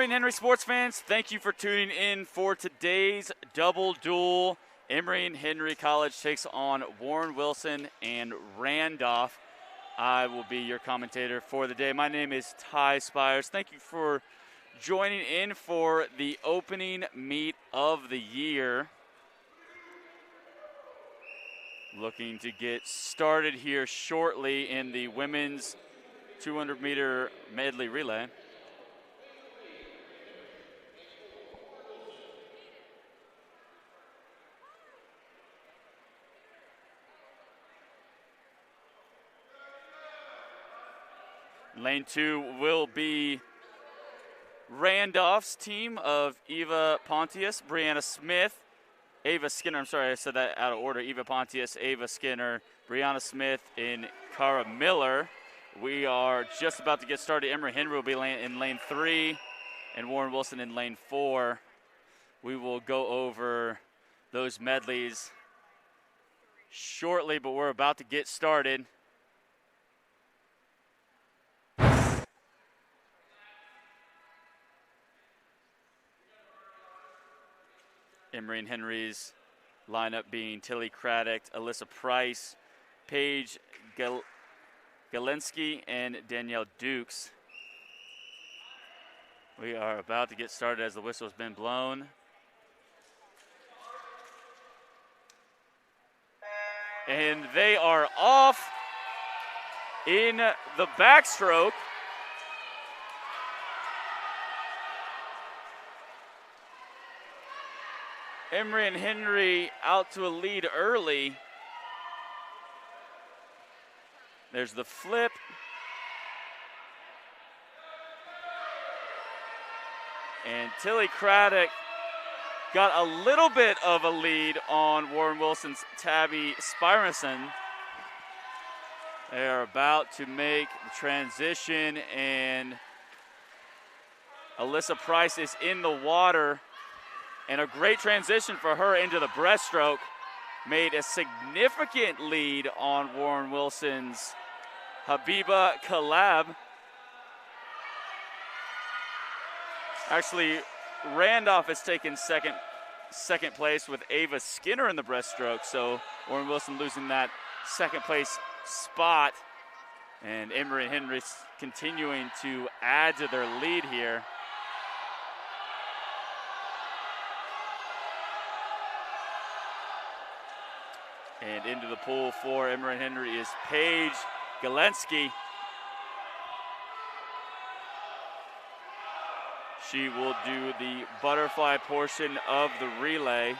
Emory Henry sports fans, thank you for tuning in for today's double duel. Emory Henry College takes on Warren Wilson and Randolph. I will be your commentator for the day. My name is Ty Spires. Thank you for joining in for the opening meet of the year. Looking to get started here shortly in the women's 200-meter medley relay. Lane 2 will be Randolph's team of Eva Pontius, Brianna Smith, Ava Skinner. I'm sorry, I said that out of order. Eva Pontius, Ava Skinner, Brianna Smith, and Cara Miller. We are just about to get started. Emory Henry will be in lane 3 and Warren Wilson in lane 4. We will go over those medleys shortly, but we're about to get started. Emory and Henry's lineup being Tilly Craddock, Alyssa Price, Paige Galensky, and Danielle Dukes. We are about to get started as the whistle has been blown. And they are off in the backstroke. Emory and Henry out to a lead early. There's the flip. And Tilly Craddock got a little bit of a lead on Warren Wilson's Tabby Spirason. They are about to make the transition, and Alyssa Price is in the water. And a great transition for her into the breaststroke. Made a significant lead on Warren Wilson's Habiba Kalab. Actually, Randolph has taken second place with Ava Skinner in the breaststroke. So Warren Wilson losing that second place spot. And Emory and Henry continuing to add to their lead here. And into the pool for Emory and Henry is Paige Galensky. She will do the butterfly portion of the relay.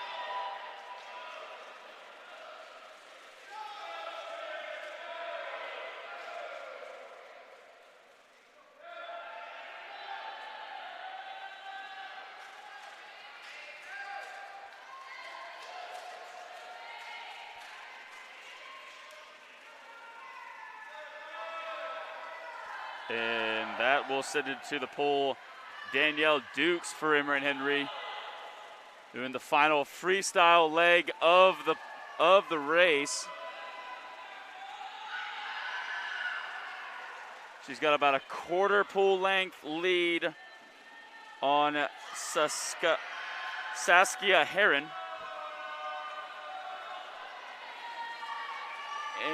And that will send it to the pool. Danielle Dukes for Emory and Henry doing the final freestyle leg of the race. She's got about a quarter pool length lead on Saskia Heron.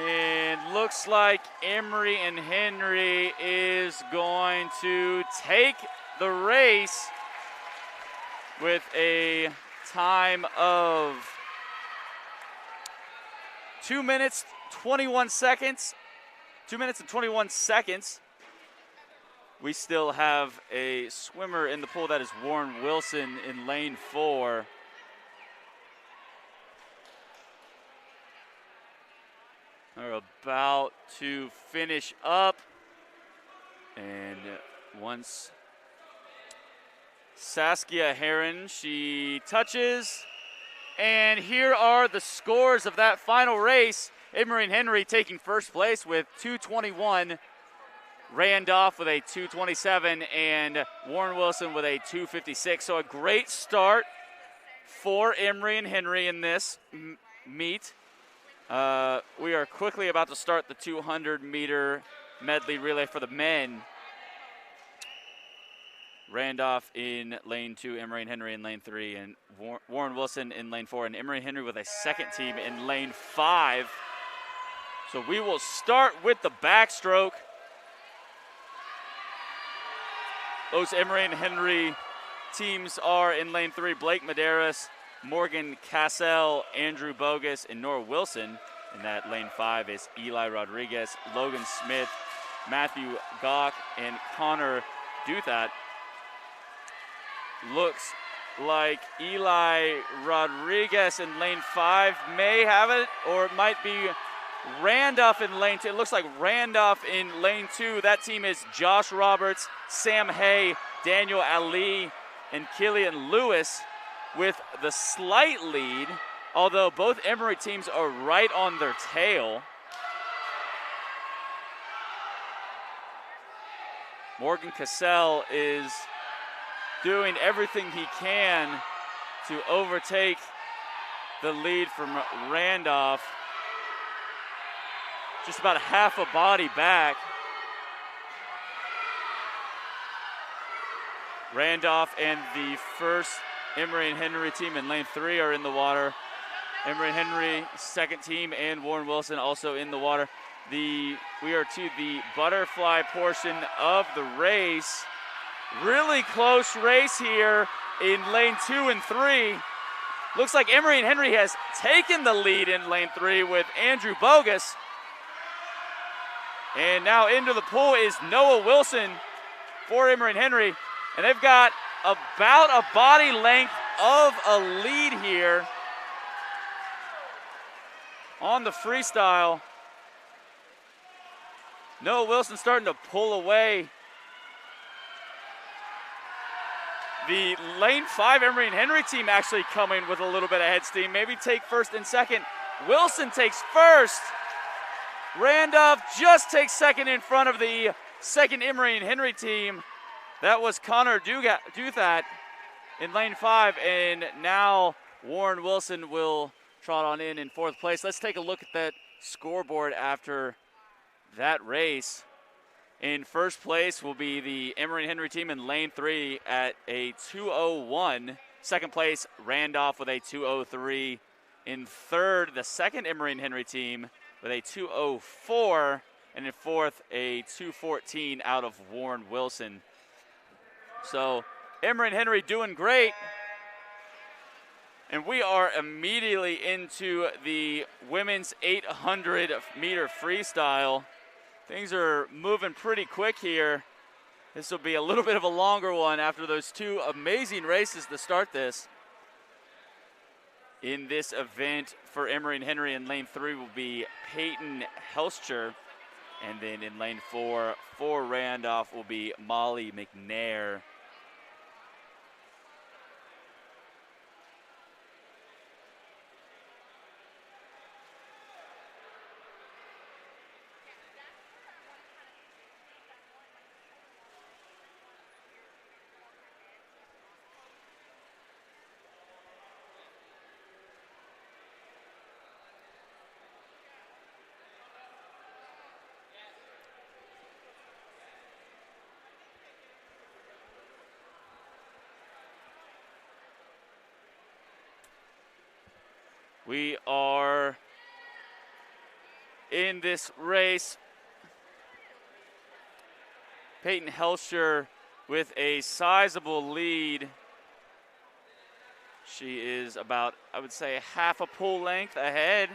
And looks like Emory and Henry is going to take the race with a time of 2 minutes, 21 seconds. 2 minutes and 21 seconds. We still have a swimmer in the pool. That is Warren Wilson in lane 4. Are about to finish up. And once Saskia Heron, she touches. And here are the scores of that final race. Emory and Henry taking first place with 2:21. Randolph with a 2:27 and Warren Wilson with a 2:56. So a great start for Emory and Henry in this meet. We are quickly about to start the 200-meter medley relay for the men. Randolph in lane 2, Emory Henry in lane 3, and Warren Wilson in lane 4, and Emory Henry with a second team in lane 5. So we will start with the backstroke. Those Emory Henry teams are in lane 3, Blake Medeiros, Morgan Cassell, Andrew Bogus, and Nora Wilson. And that lane 5 is Eli Rodriguez, Logan Smith, Matthew Gawk, and Connor Duthat. Looks like Eli Rodriguez in lane 5 may have it, or it might be Randolph in lane 2. It looks like Randolph in lane 2. That team is Josh Roberts, Sam Hay, Daniel Ali, and Killian Lewis with the slight lead, although both Emory teams are right on their tail. Morgan Cassell is doing everything he can to overtake the lead from Randolph. Just about half a body back. Randolph and the first Emory Henry team in lane 3 are in the water. Emory Henry, second team, and Warren Wilson also in the water. We are to the butterfly portion of the race. Really close race here in lane 2 and 3. Looks like Emory Henry has taken the lead in lane 3 with Andrew Bogus. And now into the pool is Noah Wilson for Emory Henry. And they've got about a body length of a lead here on the freestyle. Noah Wilson starting to pull away. The lane 5 Emory Henry team actually coming with a little bit of head steam. Maybe take first and second. Wilson takes first. Randolph just takes second in front of the second Emory Henry team. That was Connor Duthat in lane 5, and now Warren Wilson will trot on in fourth place. Let's take a look at that scoreboard after that race. In first place will be the Emory Henry team in lane 3 at a 2:01. Second place, Randolph with a 2:03. In third, the second Emory Henry team with a 2:04. And in fourth, a 2:14 out of Warren Wilson. So Emory Henry doing great. And we are immediately into the women's 800 meter freestyle. Things are moving pretty quick here. This will be a little bit of a longer one after those two amazing races to start this. In this event for Emory Henry in lane 3 will be Peyton Helscher. And then in lane 4 for Randolph will be Molly McNair. We are in this race. Peyton Helscher with a sizable lead. She is about, I would say, half a pool length ahead.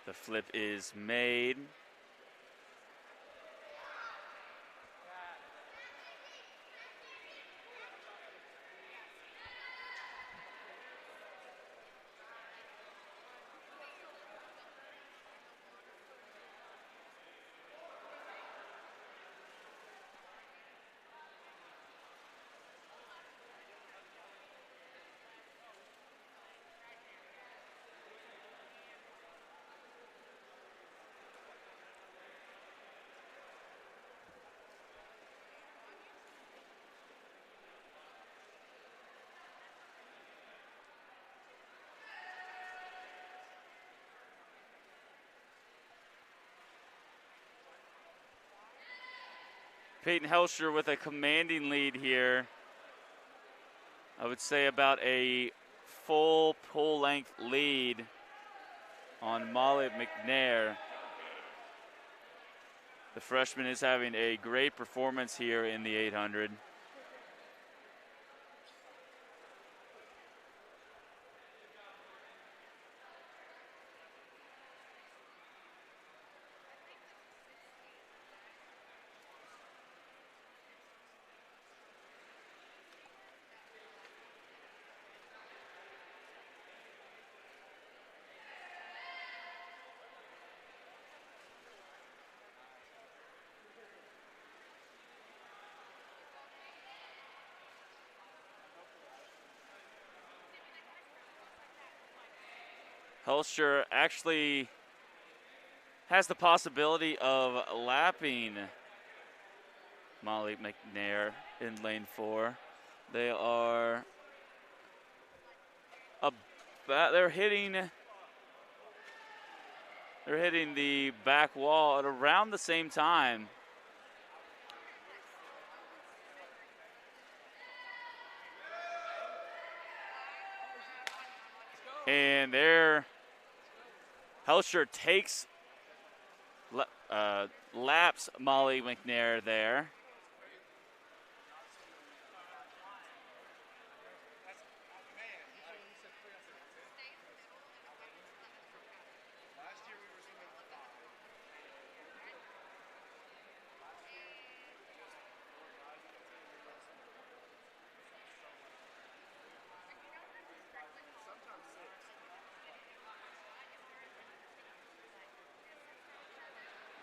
The flip is made. Peyton Helscher with a commanding lead here. I would say about a full pull length lead on Molly McNair. The freshman is having a great performance here in the 800. Helscher actually has the possibility of lapping Molly McNair in lane 4. They are they're hitting the back wall at around the same time. And there Helscher laps Molly McNair there.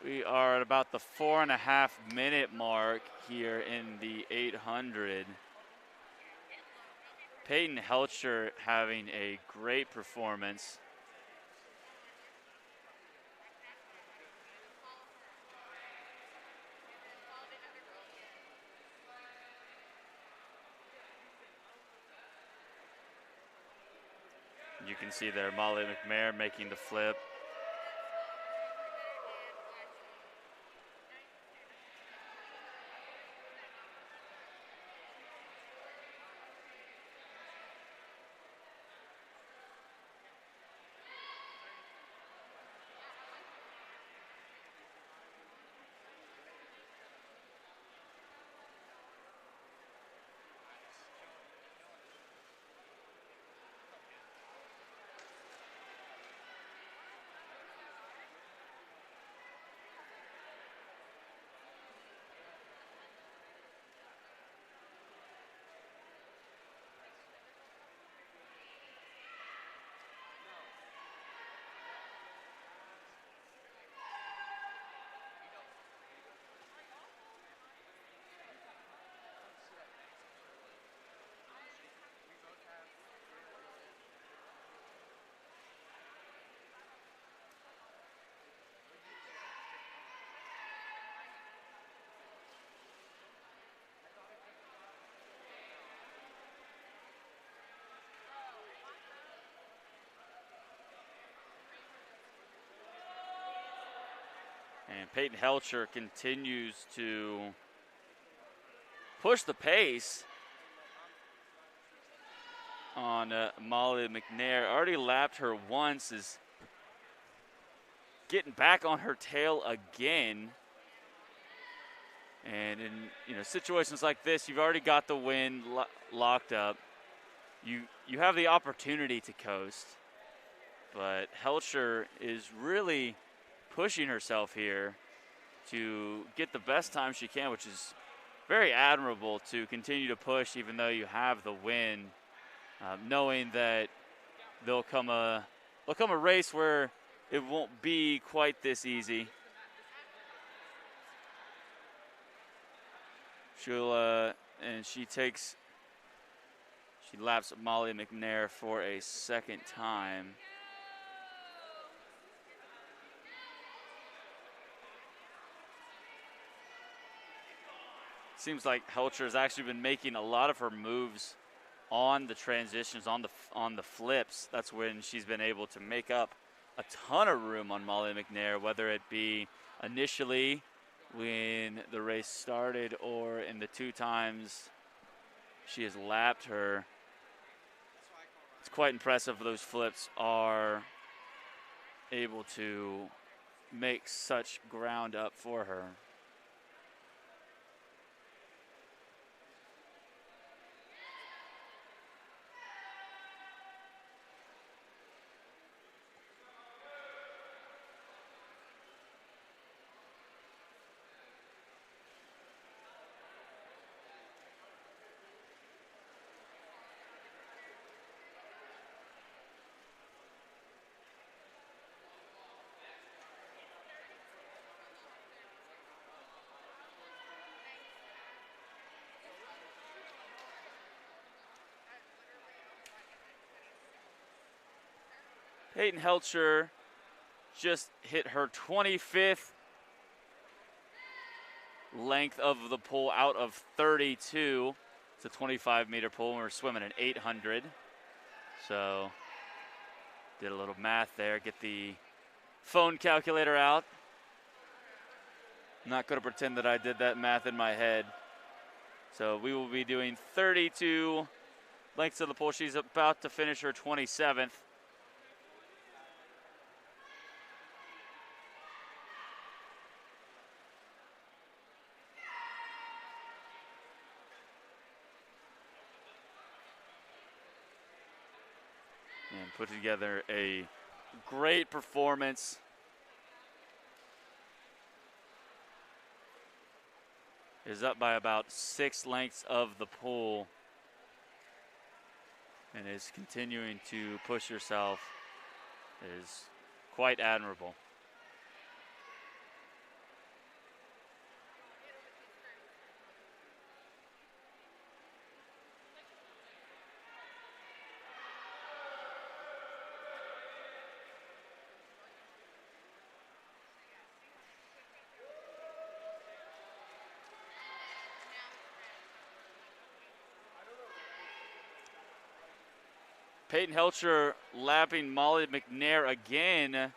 We are at about the 4.5-minute mark here in the 800. Peyton Helscher having a great performance. You can see there Molly McNair making the flip. And Peyton Helscher continues to push the pace on Molly McNair. Already lapped her once, is getting back on her tail again. And in situations like this, you've already got the wind locked up. You have the opportunity to coast, but Helscher is really pushing herself here to get the best time she can, which is very admirable to continue to push even though you have the win, knowing that there'll come a race where it won't be quite this easy. She laps Molly McNair for a second time. Seems like Helscher has actually been making a lot of her moves on the transitions, on the flips. That's when she's been able to make up a ton of room on Molly McNair, whether it be initially when the race started or in the 2 times she has lapped her. It's quite impressive those flips are able to make such ground up for her. Peyton Helcher just hit her 25th length of the pole out of 32. It's a 25-meter pole, and we're swimming an 800. So did a little math there. Get the phone calculator out. I'm not going to pretend that I did that math in my head. So we will be doing 32 lengths of the pole. She's about to finish her 27th. And put together a great performance. Is up by about 6 lengths of the pole and is continuing to push herself. Is quite admirable. Peyton Helcher lapping Molly McNair again.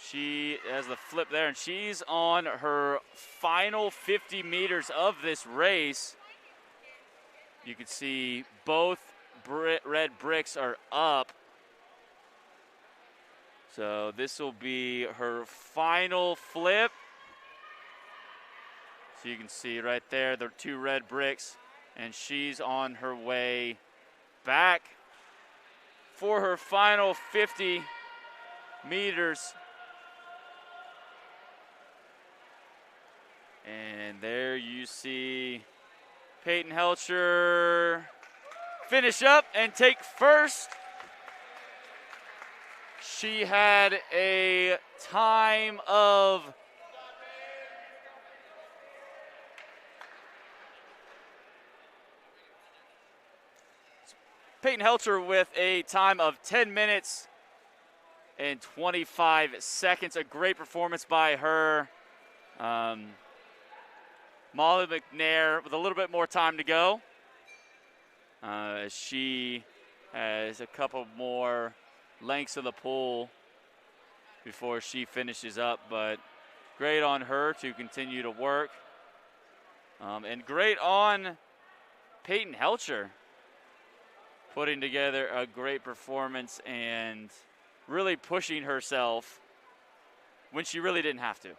She has the flip there, and she's on her final 50 meters of this race. You can see both red bricks are up. So this will be her final flip. So you can see right there the 2 red bricks, and she's on her way back for her final 50 meters. And there you see Peyton Helcher finish up and take first. She had a time of Peyton Helcher with a time of 10 minutes and 25 seconds. A great performance by her. Molly McNair with a little bit more time to go. She has a couple more lengths of the pole before she finishes up, but great on her to continue to work. And great on Peyton Helcher, putting together a great performance and really pushing herself when she really didn't have to.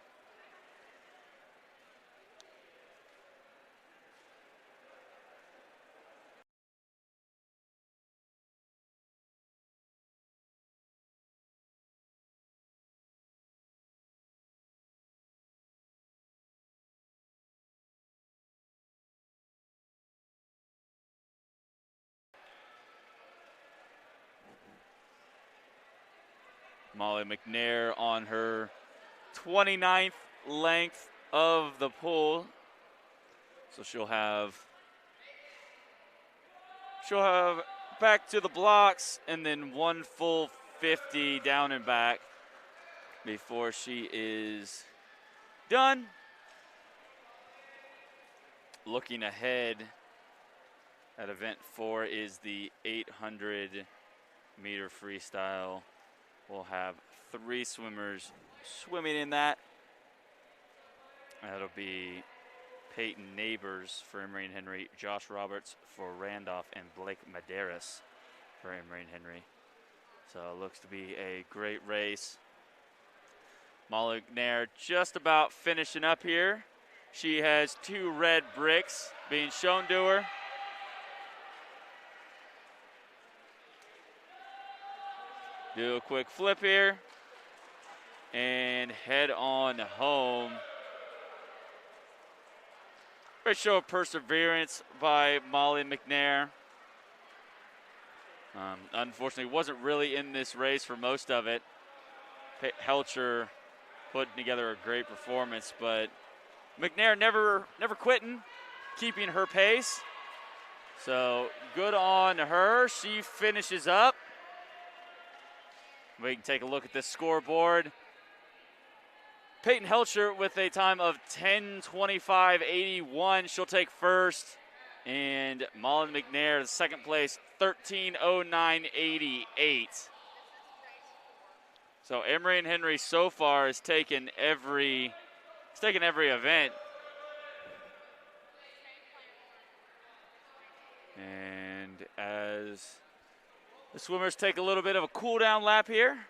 Molly McNair on her 29th length of the pole. So she'll have back to the blocks and then one full 50 down and back before she is done. Looking ahead at event 4 is the 800 meter freestyle. We'll have 3 swimmers swimming in that. That'll be Peyton Neighbors for Emory Henry, Josh Roberts for Randolph, and Blake Medeiros for Emory Henry. So it looks to be a great race. Molly McNair just about finishing up here. She has 2 red bricks being shown to her. Do a quick flip here and head on home. Great show of perseverance by Molly McNair. Unfortunately, wasn't really in this race for most of it. Helcher putting together a great performance, but McNair never quitting, keeping her pace. So good on her. She finishes up. We can take a look at this scoreboard. Peyton Helcher with a time of 10:25.81. She'll take first. And Molly McNair, the second place, 13:09.88. So Emory Henry so far has taken every event. And as the swimmers take a little bit of a cool down lap here,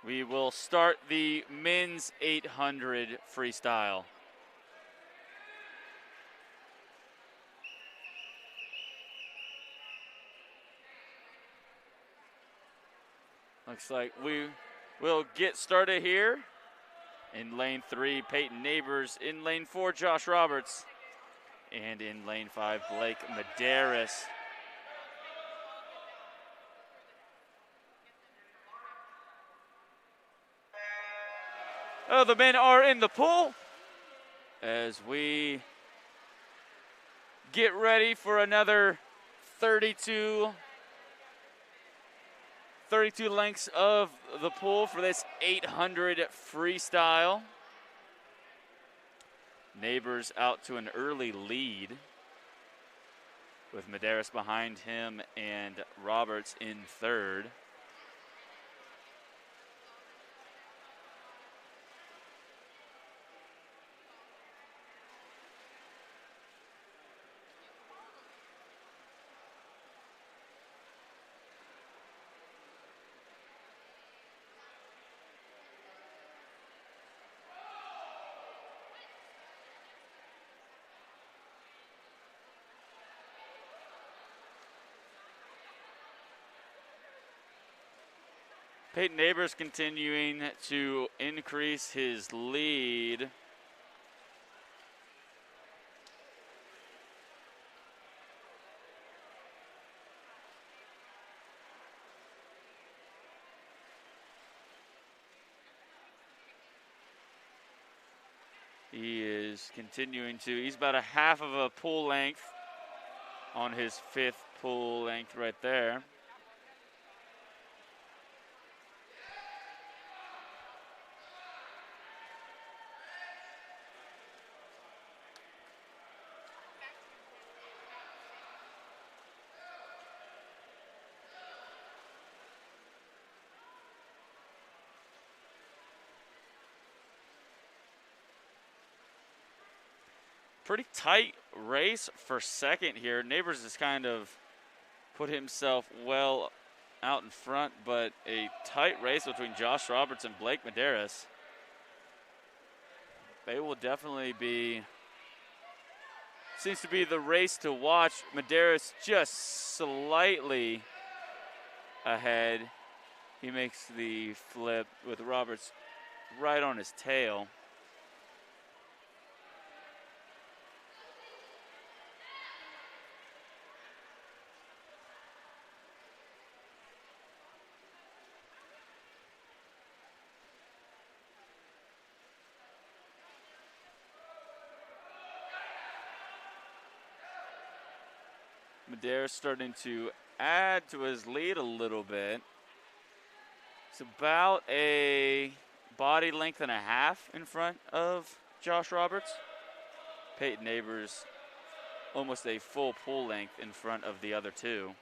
we will start the men's 800 freestyle. Looks like we will get started here. In lane 3, Peyton Neighbors. In lane 4, Josh Roberts. And in lane 5, Blake Medeiros. Oh, the men are in the pool as we get ready for another 32 lengths of the pool for this 800 freestyle. Neighbors out to an early lead with Medeiros behind him and Roberts in third. Peyton Neighbors continuing to increase his lead. He is continuing to, he's about a half of a pull length on his 5th pull length right there. Pretty tight race for second here. Neighbors has kind of put himself well out in front, but a tight race between Josh Roberts and Blake Medeiros. They will definitely be, seems to be the race to watch. Medeiros just slightly ahead. He makes the flip with Roberts right on his tail. Medeiros starting to add to his lead a little bit. It's about a body length and a half in front of Josh Roberts. Peyton Neighbors almost a full pull length in front of the other two.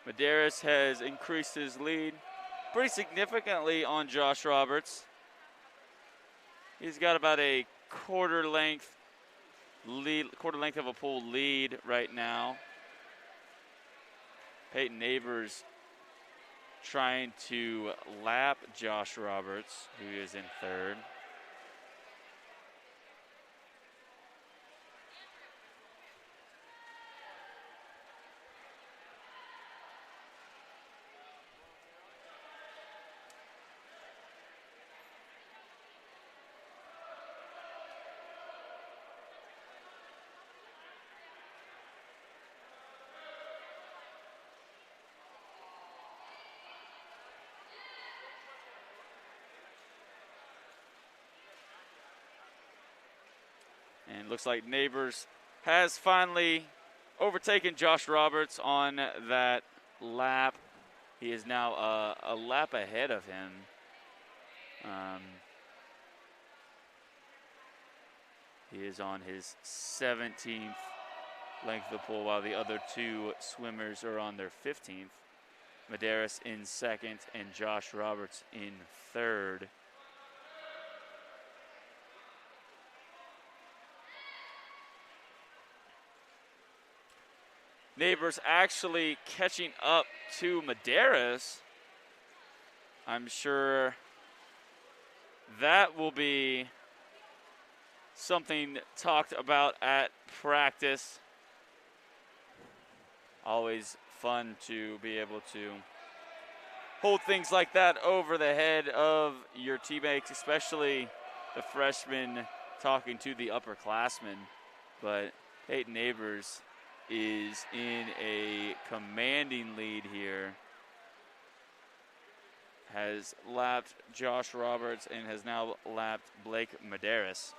Medeiros has increased his lead pretty significantly on Josh Roberts. He's got about a quarter length of a pool lead right now. Peyton Neighbors trying to lap Josh Roberts, who is in third. And looks like Neighbors has finally overtaken Josh Roberts on that lap. He is now a lap ahead of him. He is on his 17th length of the pool, while the other two swimmers are on their 15th. Medeiros in second and Josh Roberts in third. Neighbors actually catching up to Medeiros. I'm sure that will be something talked about at practice. Always fun to be able to hold things like that over the head of your teammates, especially the freshmen talking to the upperclassmen. But Peyton Neighbors is in a commanding lead here. Has lapped Josh Roberts and has now lapped Blake Medeiros.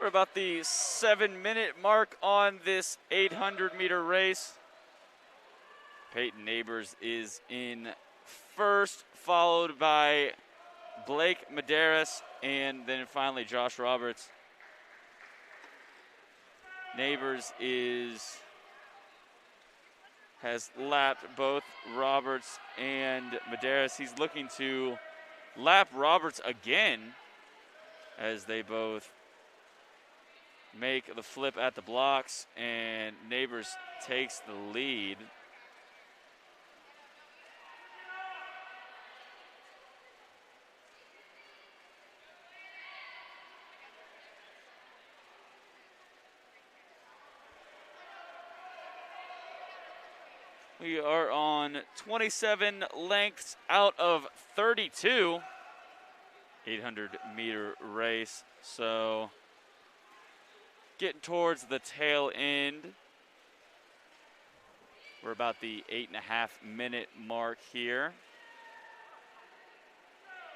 We're about the 7-minute mark on this 800-meter race. Peyton Neighbors is in first, followed by Blake Medeiros, and then finally Josh Roberts. Neighbors has lapped both Roberts and Medeiros. He's looking to lap Roberts again as they both make the flip at the blocks, and Neighbors takes the lead. We are on 27 lengths out of 32. 800-meter race, so getting towards the tail end. We're about the 8.5-minute mark here.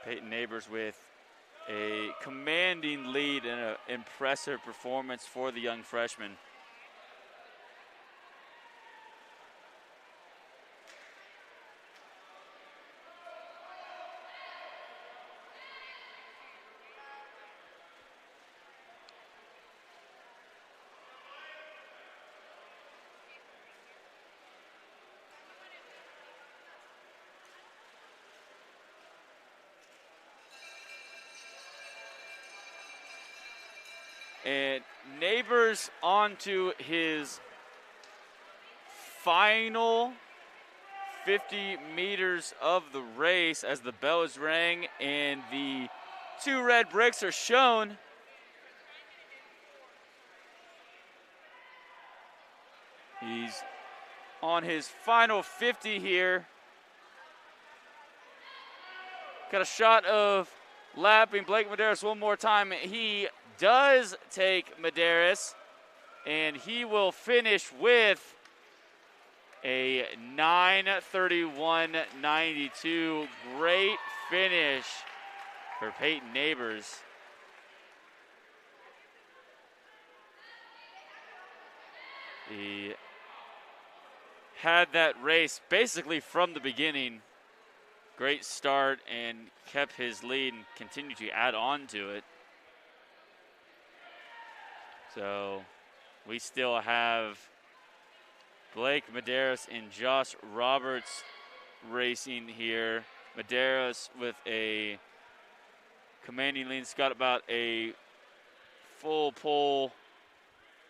Peyton Neighbors with a commanding lead and an impressive performance for the young freshman. And Neighbors onto his final 50 meters of the race as the bell is rang and the 2 red bricks are shown. He's on his final 50 here. Got a shot of lapping Blake Medeiros one more time. He does take Medeiros, and he will finish with a 9:31.92. Great finish for Peyton Neighbors. He had that race basically from the beginning. Great start and kept his lead and continued to add on to it. So we still have Blake Medeiros and Josh Roberts racing here. Medeiros with a commanding lead. He's got about a full pole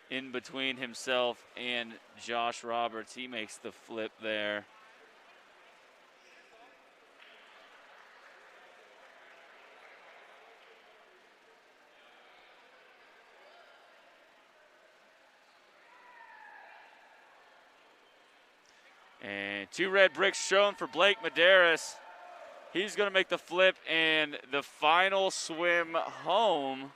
in between himself and Josh Roberts. He makes the flip there. And 2 red bricks shown for Blake Medeiros. He's going to make the flip and the final swim home.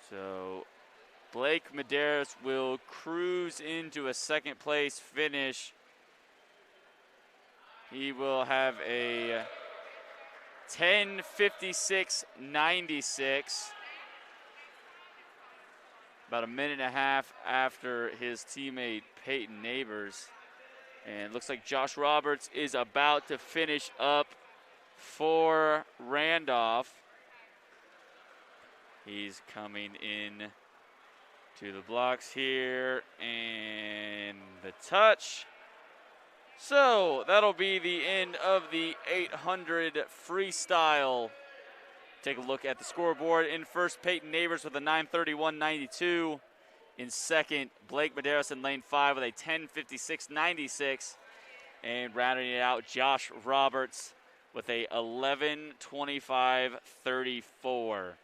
So Blake Medeiros will cruise into a second place finish. He will have a 10:56.96. About a minute and a half after his teammate Peyton Neighbors. And it looks like Josh Roberts is about to finish up for Randolph. He's coming in to the blocks here, and the touch. So that'll be the end of the 800 freestyle. Take a look at the scoreboard. In first, Peyton Neighbors with a 9:31.92. In second, Blake Medeiros in lane 5 with a 10:56.96. And rounding it out, Josh Roberts with a 11:25.34.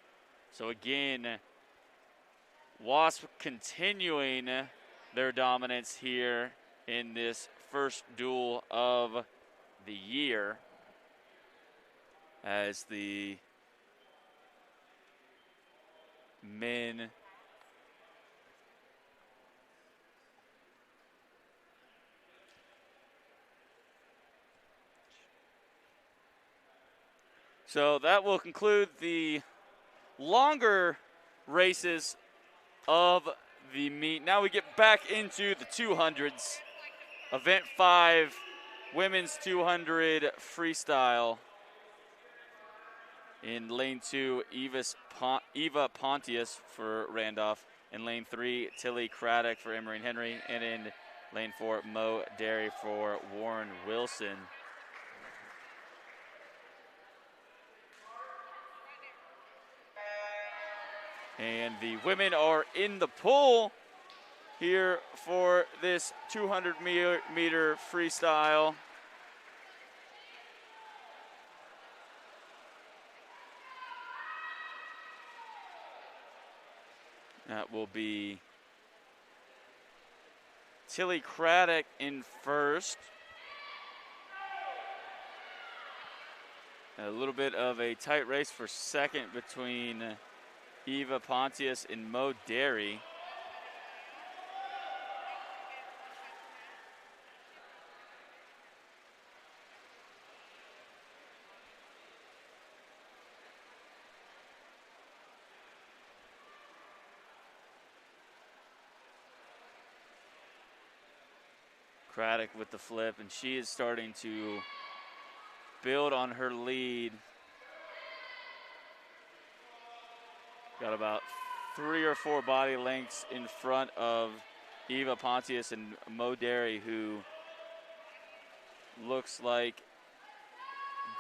So again, Wasp continuing their dominance here in this first duel of the year as the men so that will conclude the longer races of the meet. Now we get back into the 200s. Event 5, women's 200 freestyle. In lane 2, Eva Pontius for Randolph. In lane 3, Tilly Craddock for Emory Henry. And in lane 4, Mo Derry for Warren Wilson. And the women are in the pool here for this 200-meter freestyle. That will be Tilly Craddock in first. A little bit of a tight race for second between Eva Pontius and Mo Derry. Craddock with the flip, and she is starting to build on her lead. Got about 3 or 4 body lengths in front of Eva Pontius and Mo Derry, who Looks like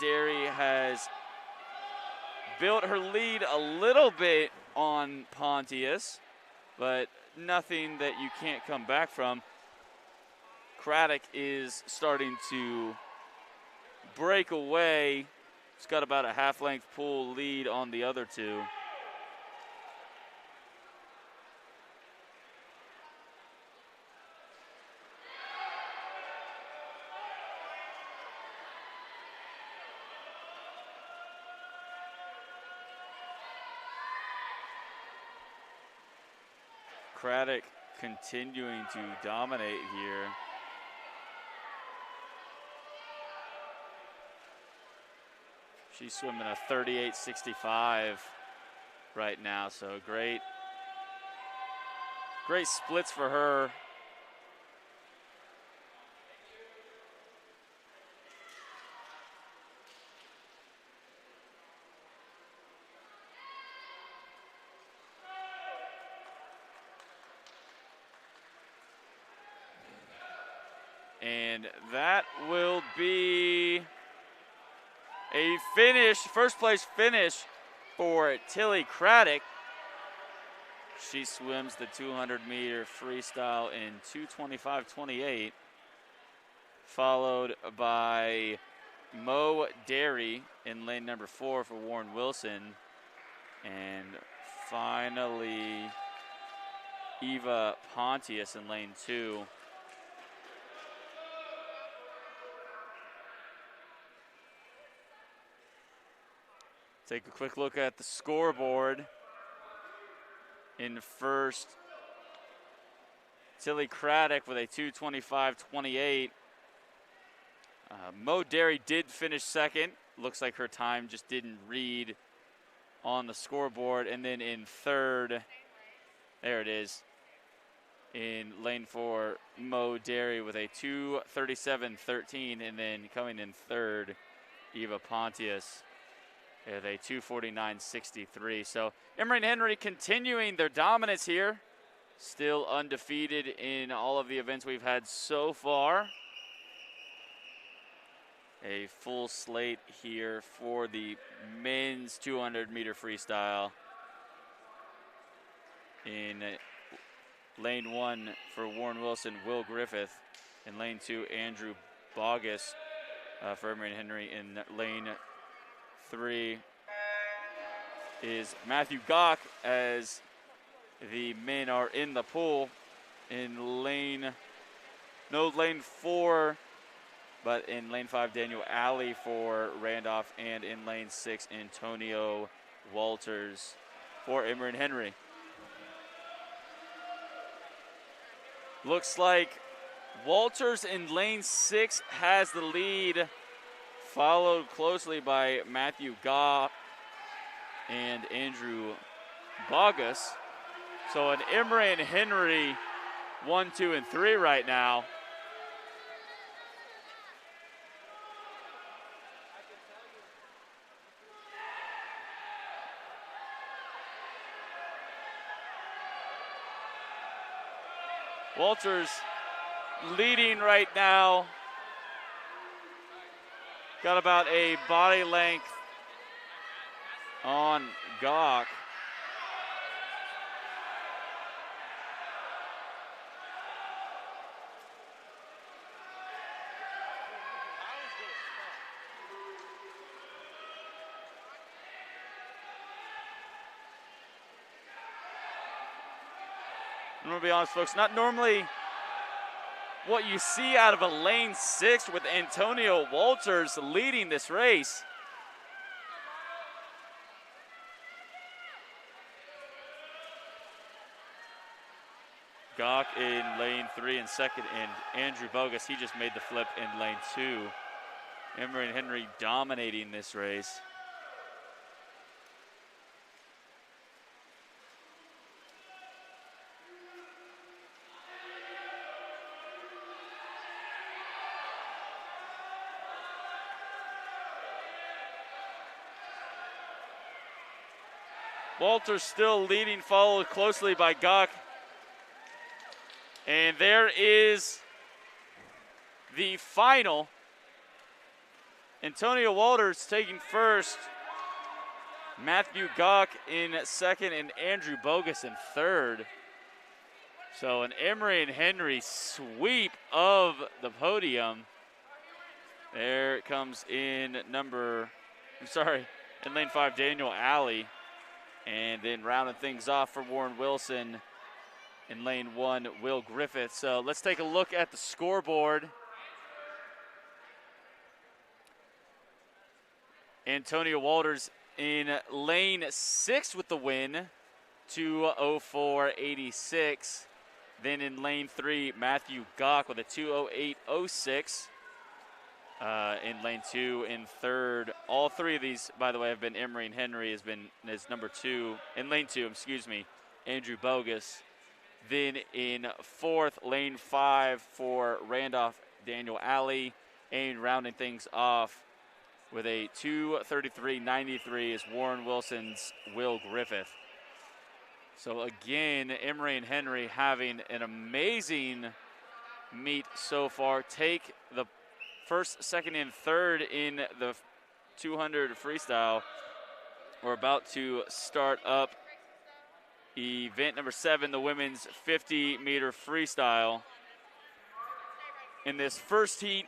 Derry has built her lead a little bit on Pontius, but nothing that you can't come back from. Craddock is starting to break away. He's got about a half-length pool lead on the other two. Craddock continuing to dominate here. She's swimming a 38.65 right now, so great splits for her. And that will be a finish, first place finish for Tilly Craddock. She swims the 200-meter freestyle in 2:25.28, followed by Mo Derry in lane number 4 for Warren Wilson, and finally Eva Pontius in lane 2. Take a quick look at the scoreboard. In first, Tilly Craddock with a 2:25.28. Mo Derry did finish second. Looks like her time just didn't read on the scoreboard. And then in third, there it is, in lane 4, Mo Derry with a 2:37.13. And then coming in third, Eva Pontius with a 2:49.63. So Emory Henry continuing their dominance here. Still undefeated in all of the events we've had so far. A full slate here for the men's 200-meter freestyle. In lane 1 for Warren Wilson, Will Griffith. In lane 2, Andrew Bogus for Emory Henry. In lane 3 is Matthew Gock, as the men are in the pool. In lane 4, but in lane 5, Daniel Alley for Randolph, and in lane 6, Antonio Walters for Emory Henry. Looks like Walters in lane 6 has the lead, followed closely by Matthew Goff and Andrew Bogus. So an Emory and Henry 1, 2, and 3 right now. Walters leading right now. Got about a body length on Gock. I'm going to be honest, folks, not normally what you see out of a lane 6 with Antonio Walters leading this race. Gock in lane 3 and second, and Andrew Bogus, he just made the flip in lane 2. Emory and Henry dominating this race. Walters still leading, followed closely by Gock. And there is the final Antonio Walters taking first. Matthew Gawk in second, and Andrew Bogus in third. So an Emory and Henry sweep of the podium. There it comes in in lane 5, Daniel Alley. And then rounding things off for Warren Wilson in lane 1, Will Griffith. So let's take a look at the scoreboard. Antonio Walters in lane 6 with the win, 2:04.86. Then in lane 3, Matthew Gawk with a 2:08.06. In lane 2, in third. All three of these, by the way, have been Emory and Henry is number 2. In lane 2, Andrew Bogus. Then in fourth, lane 5 for Randolph, Daniel Alley. And rounding things off with a 2:33.93 is Warren Wilson's Will Griffith. So again, Emory and Henry having an amazing meet so far. Take the first, second, and third in the 200 freestyle. We're about to start up event number 7, the women's 50-meter freestyle. In this first heat,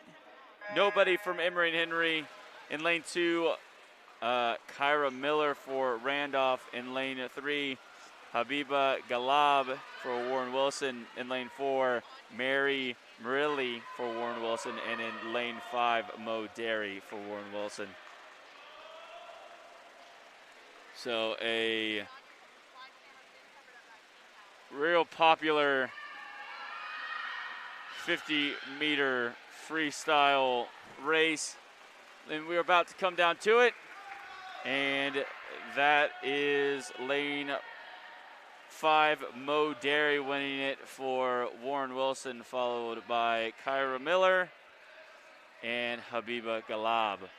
nobody from Emory and Henry. In lane 2, Kyra Miller for Randolph. In lane 3, Habiba Galab for Warren Wilson. In lane 4, Mary Murilli for Warren Wilson. And in lane 5, Mo Derry for Warren Wilson. So a real popular 50-meter freestyle race. And we're about to come down to it. And that is lane 5, Mo Derry winning it for Warren Wilson, followed by Kyra Miller and Habiba Galab.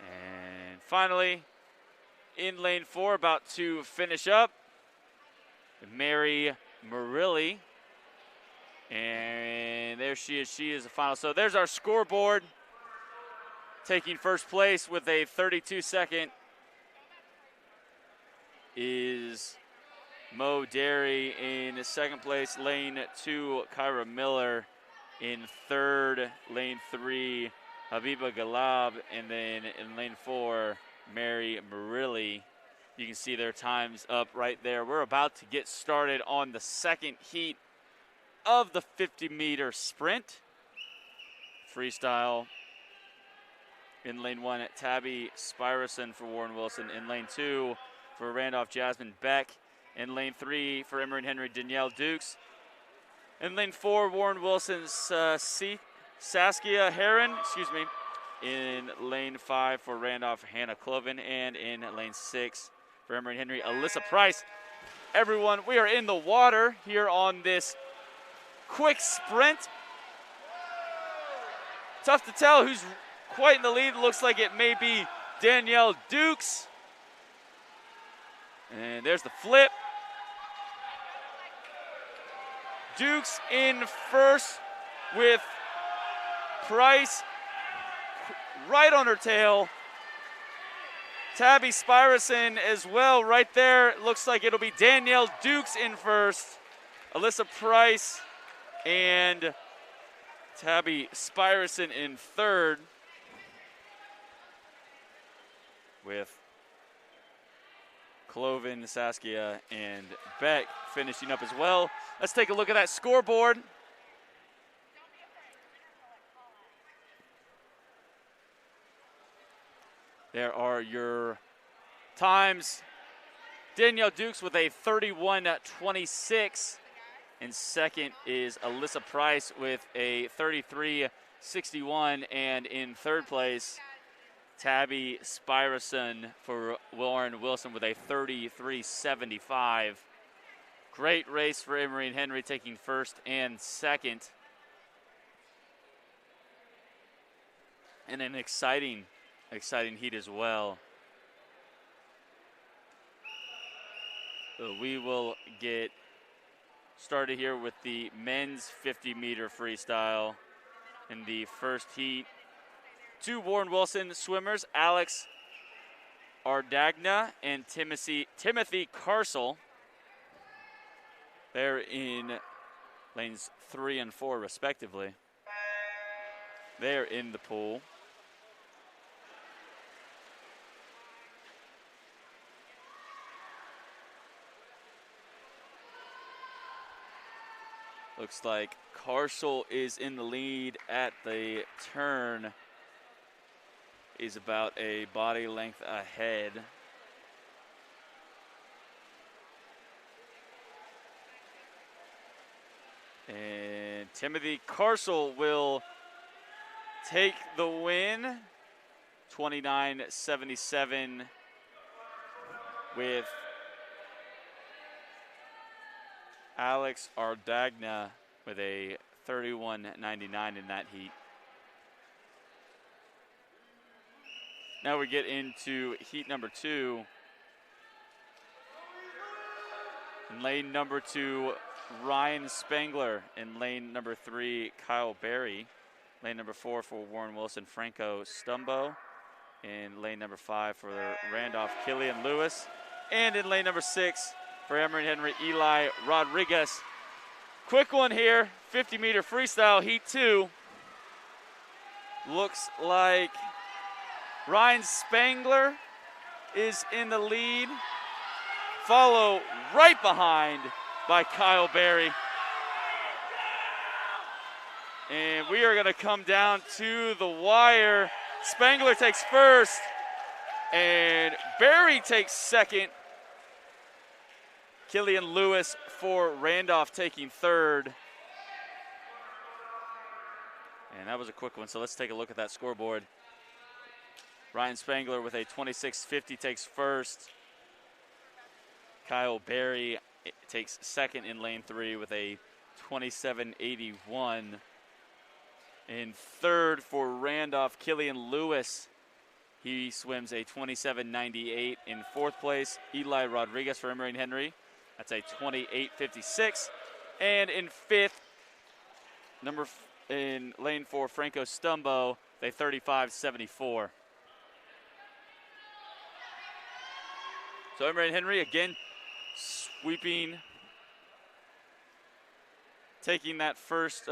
And finally, in lane 4, about to finish up, Mary Murilli. And there she is. She is the final. So there's our scoreboard. Taking first place with a 32-second is Mo Derry. In second place, lane 2, Kyra Miller. In third, lane 3, Habiba Galab. And then in lane 4, Mary Murilli. You can see their times up right there. We're about to get started on the second heat of the 50-meter sprint. Freestyle. In lane 1, Tabby Spirason for Warren Wilson. In lane 2, for Randolph, Jasmine Beck. In lane 3, for Emory and Henry, Danielle Dukes. In lane 4, Warren Wilson's Saskia Heron, In lane 5 for Randolph, Hannah Cloven. And in lane 6 for Emory and Henry, Alyssa Price. Everyone, we are in the water here on this quick sprint. Tough to tell who's quite in the lead. Looks like it may be Danielle Dukes. And there's the flip. Dukes in first with Price right on her tail. Tabby Spirason as well right there. Looks like it'll be Danielle Dukes in first. Alyssa Price and Tabby Spirason in third, with Cloven, Saskia, and Beck finishing up as well. Let's take a look at that scoreboard. There are your times. Danielle Dukes with a 31:26. And second is Alyssa Price with a 33:61. And in third place, Tabby Spirason for Warren Wilson with a 33:75. Great race for Emory and Henry, taking first and second. And an exciting heat as well. So we will get started here with the men's 50-meter freestyle in the first heat. two Warren Wilson swimmers, Alex Ardagna and Timothy Carsel. They're in lanes 3 and 4, respectively. They're in the pool. Looks like Carsel is in the lead at the turn. He's about a body length ahead. And Timothy Carsel will take the win, 29.77, with Alex Ardagna with a 31.99 in that heat. Now we get into heat number 2. In lane number 2, Ryan Spangler. In lane number 3, Kyle Berry. Lane number 4 for Warren Wilson, Franco Stumbo. In lane number 5 for Randolph, Killian Lewis. And in lane number 6 for Emory Henry, Eli Rodriguez. Quick one here, 50-meter freestyle, heat 2. Looks like Ryan Spangler is in the lead, followed right behind by Kyle Berry. And we are gonna come down to the wire. Spangler takes first, and Berry takes second. Killian Lewis for Randolph taking third. And that was a quick one, so let's take a look at that scoreboard. Ryan Spangler with a 26.50 takes first. Kyle Berry takes second in lane 3 with a 27.81. In third for Randolph, Killian Lewis. He swims a 27.98. In fourth place, Eli Rodriguez for Emory Henry. That's a 28.56. And in fifth, in lane 4, Franco Stumbo, a 35.74. So Emory Henry again sweeping, taking that first,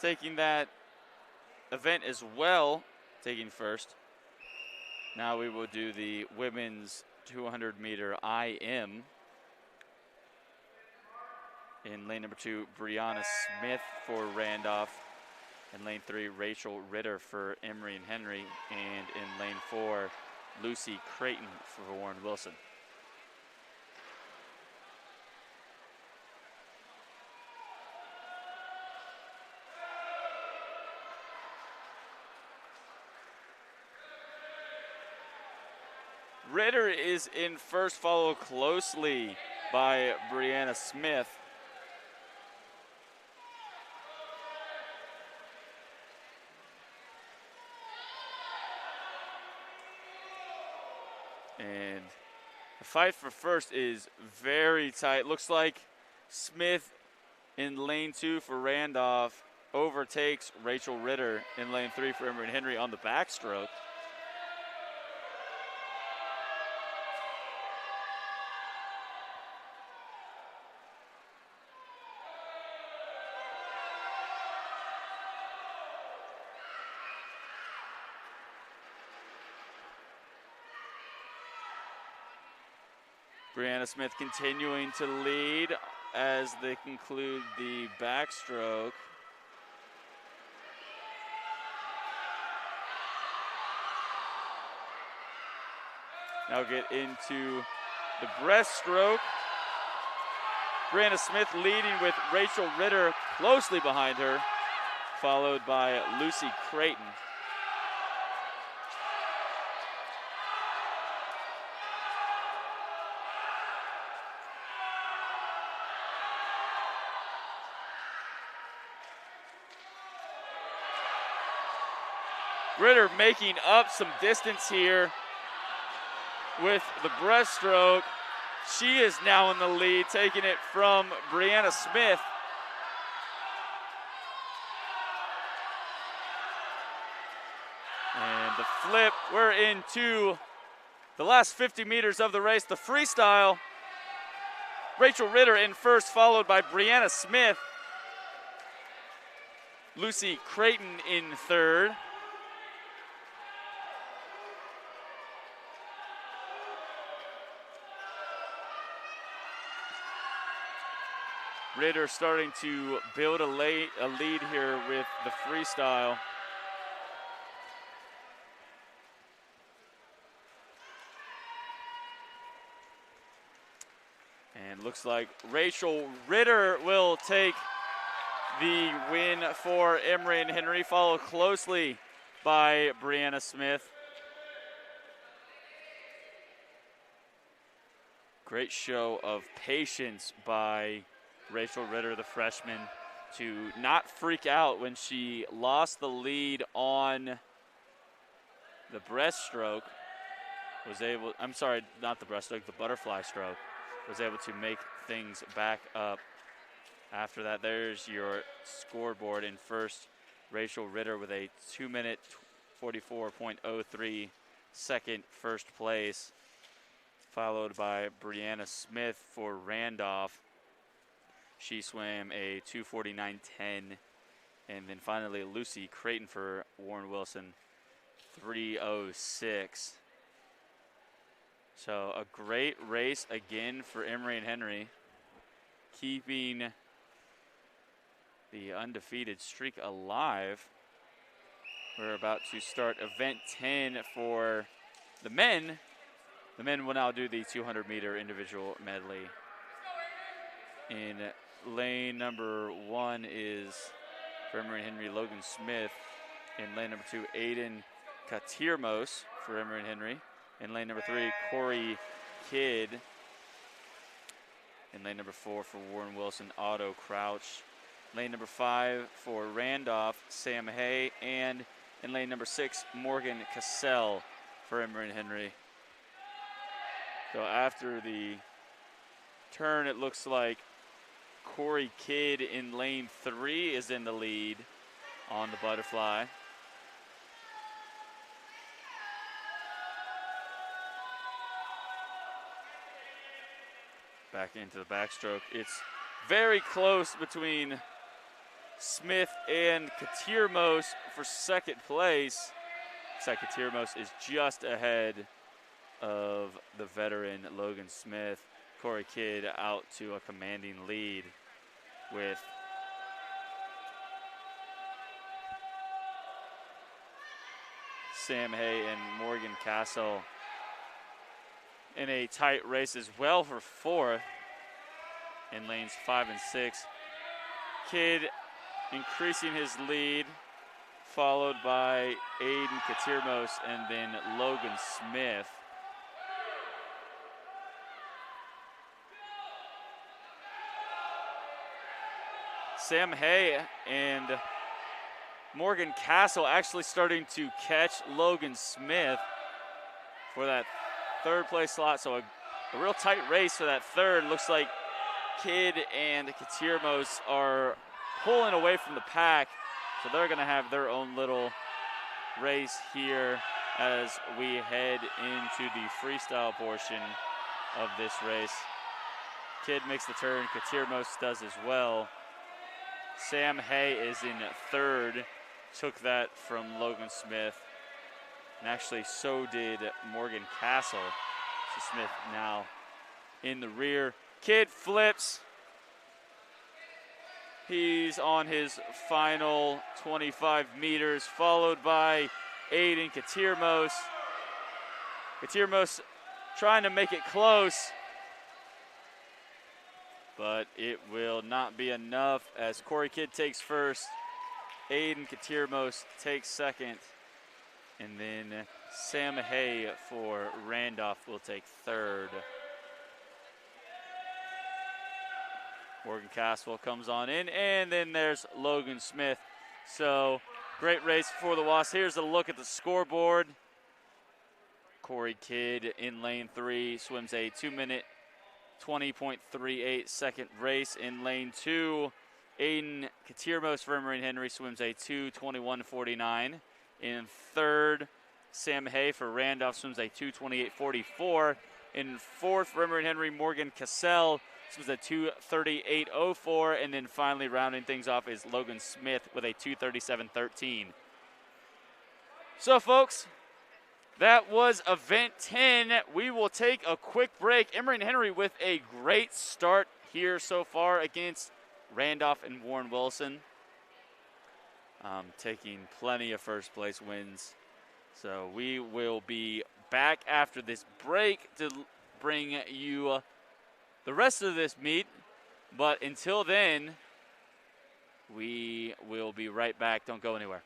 taking that event as well, taking first. Now we will do the women's 200-meter IM. In lane number 2, Brianna Smith for Randolph. In lane 3, Rachel Ritter for Emory and Henry. And in lane 4, Lucy Creighton for Warren Wilson. Ritter is in first, followed closely by Brianna Smith. And the fight for first is very tight. Looks like Smith in lane 2 for Randolph overtakes Rachel Ritter in lane 3 for Emory Henry on the backstroke. Brianna Smith continuing to lead as they conclude the backstroke. Now get into the breaststroke. Brianna Smith leading with Rachel Ritter closely behind her, followed by Lucy Creighton. Ritter making up some distance here with the breaststroke. She is now in the lead, taking it from Brianna Smith. And the flip, we're into the last 50 meters of the race. The freestyle, Rachel Ritter in first, followed by Brianna Smith. Lucy Creighton in third. Ritter starting to build a lead here with the freestyle. And looks like Rachel Ritter will take the win for Emory and Henry, followed closely by Brianna Smith. Great show of patience by Rachel Ritter, the freshman, to not freak out when she lost the lead on the breaststroke. Not the breaststroke, the butterfly stroke. Was able to make things back up. After that, there's your scoreboard. In first, Rachel Ritter with a 2-minute 44.03 second first place, followed by Brianna Smith for Randolph. She swam a 2:49.10. And then finally, Lucy Creighton for Warren Wilson, 3:06. So a great race again for Emory and Henry, keeping the undefeated streak alive. We're about to start event 10 for the men. The men will now do the 200-meter individual medley. In lane number 1 is for Emory and Henry, Logan Smith. In lane number 2, Aiden Katirmos for Emory and Henry. In lane number 3, Corey Kidd. In lane number 4 for Warren Wilson, Otto Crouch. Lane number 5 for Randolph, Sam Hay. And in lane number 6, Morgan Cassell for Emory and Henry. So after the turn, it looks like Corey Kidd in lane 3 is in the lead on the butterfly. Back into the backstroke. It's very close between Smith and Katirmos for second place. Looks like Katirmos is just ahead of the veteran Logan Smith. Corey Kidd out to a commanding lead with Sam Hay and Morgan Castle in a tight race as well for fourth in lanes 5 and 6. Kidd increasing his lead, followed by Aiden Katirmos and then Logan Smith. Sam Hay and Morgan Castle actually starting to catch Logan Smith for that third place slot. So a real tight race for that third. Looks like Kidd and Katirmos are pulling away from the pack. So they're going to have their own little race here as we head into the freestyle portion of this race. Kidd makes the turn. Katirmos does as well. Sam Hay is in third. Took that from Logan Smith. And actually so did Morgan Castle. So Smith now in the rear. Kidd flips. He's on his final 25 meters, followed by Aiden Katirmos. Katirmos trying to make it close, but it will not be enough as Corey Kidd takes first. Aiden Katirmos takes second. And then Sam Hay for Randolph will take third. Morgan Caswell comes on in, and then there's Logan Smith. So great race for the Wasps. Here's a look at the scoreboard. Corey Kidd in lane 3 swims a 2-minute 20.38 second race. In lane 2, Aiden Katirmos for Emory Henry swims a 2:21.49. In third, Sam Hay for Randolph swims a 2:28.44. In fourth, for Emory Henry, Morgan Cassell swims a 2:38.04. And then finally rounding things off is Logan Smith with a 2:37.13. So, folks, that was event 10. We will take a quick break. Emory Henry with a great start here so far against Randolph and Warren Wilson. Taking plenty of first place wins. So we will be back after this break to bring you the rest of this meet. But until then, we will be right back. Don't go anywhere.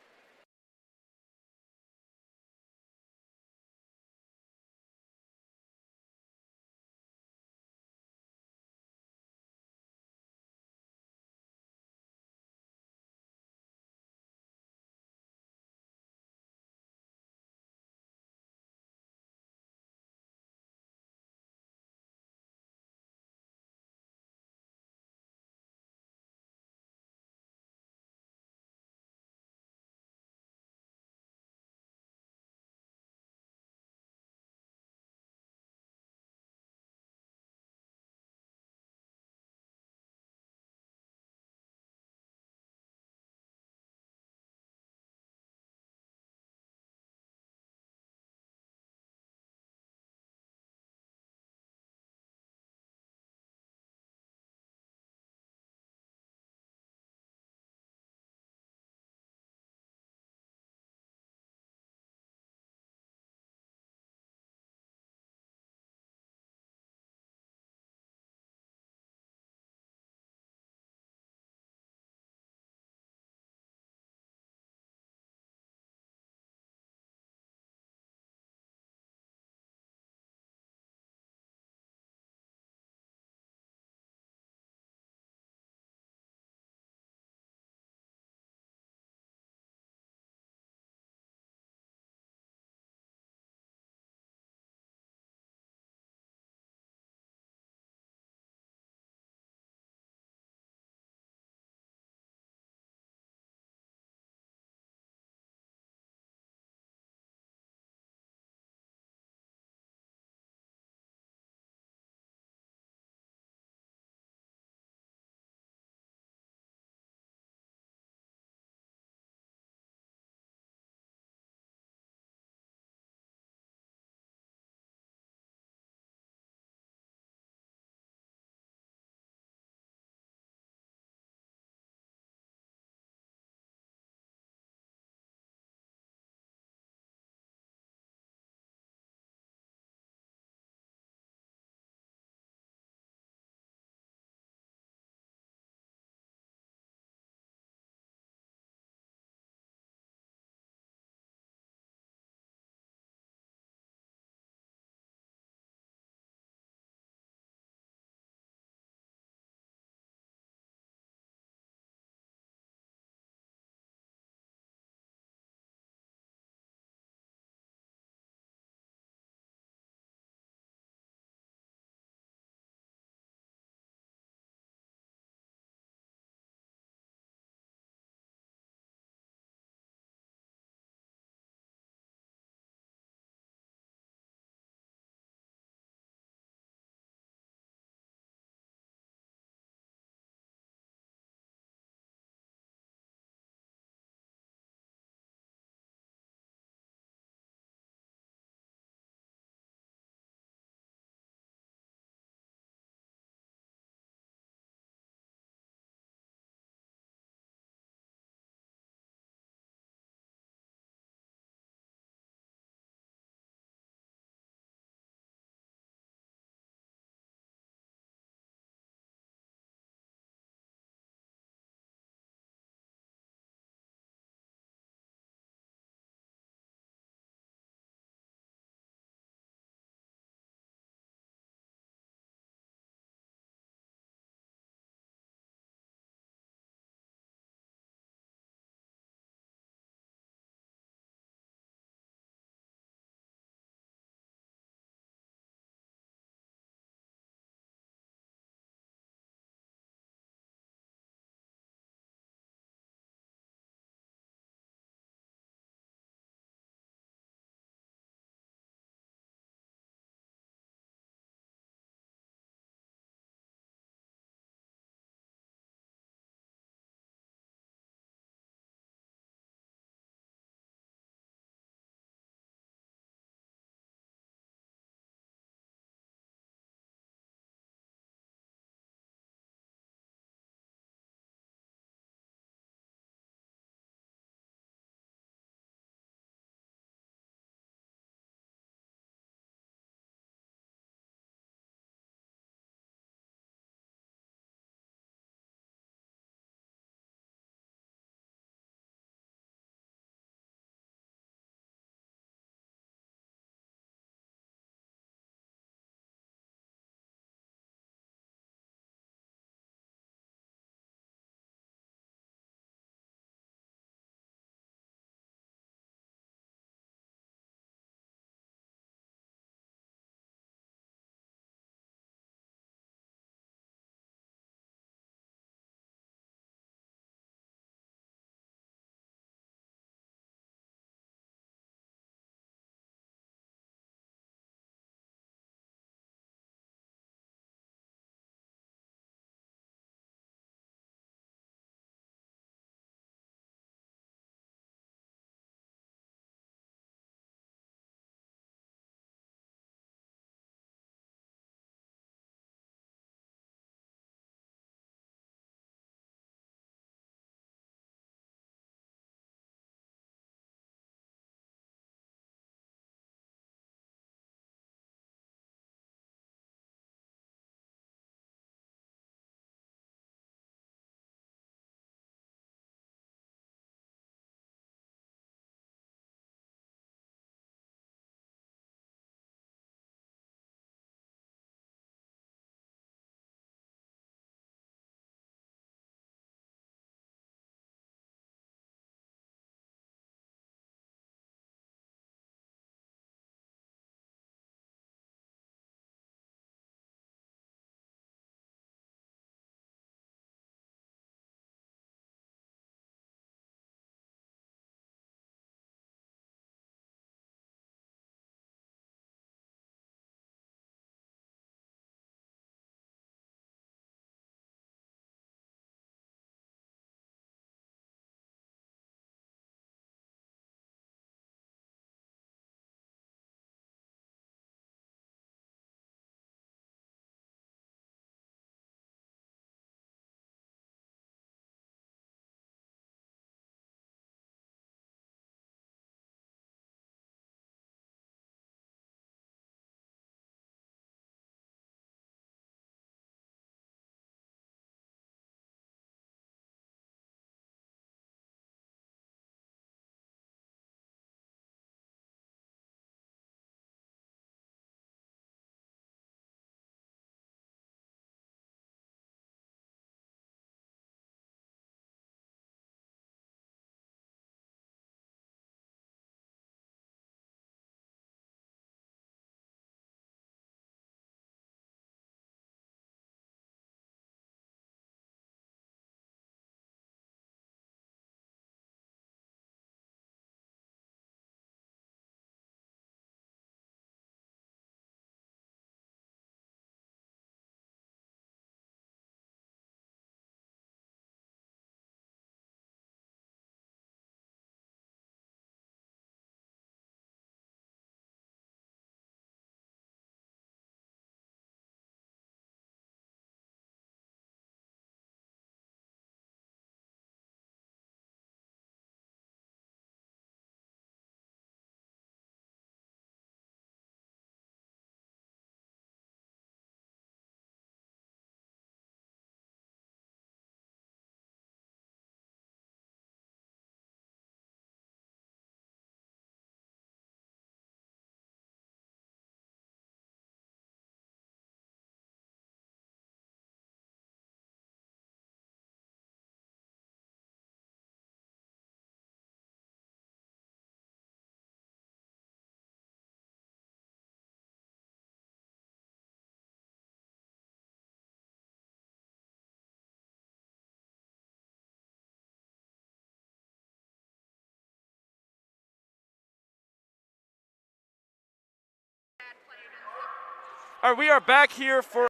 All right, we are back here for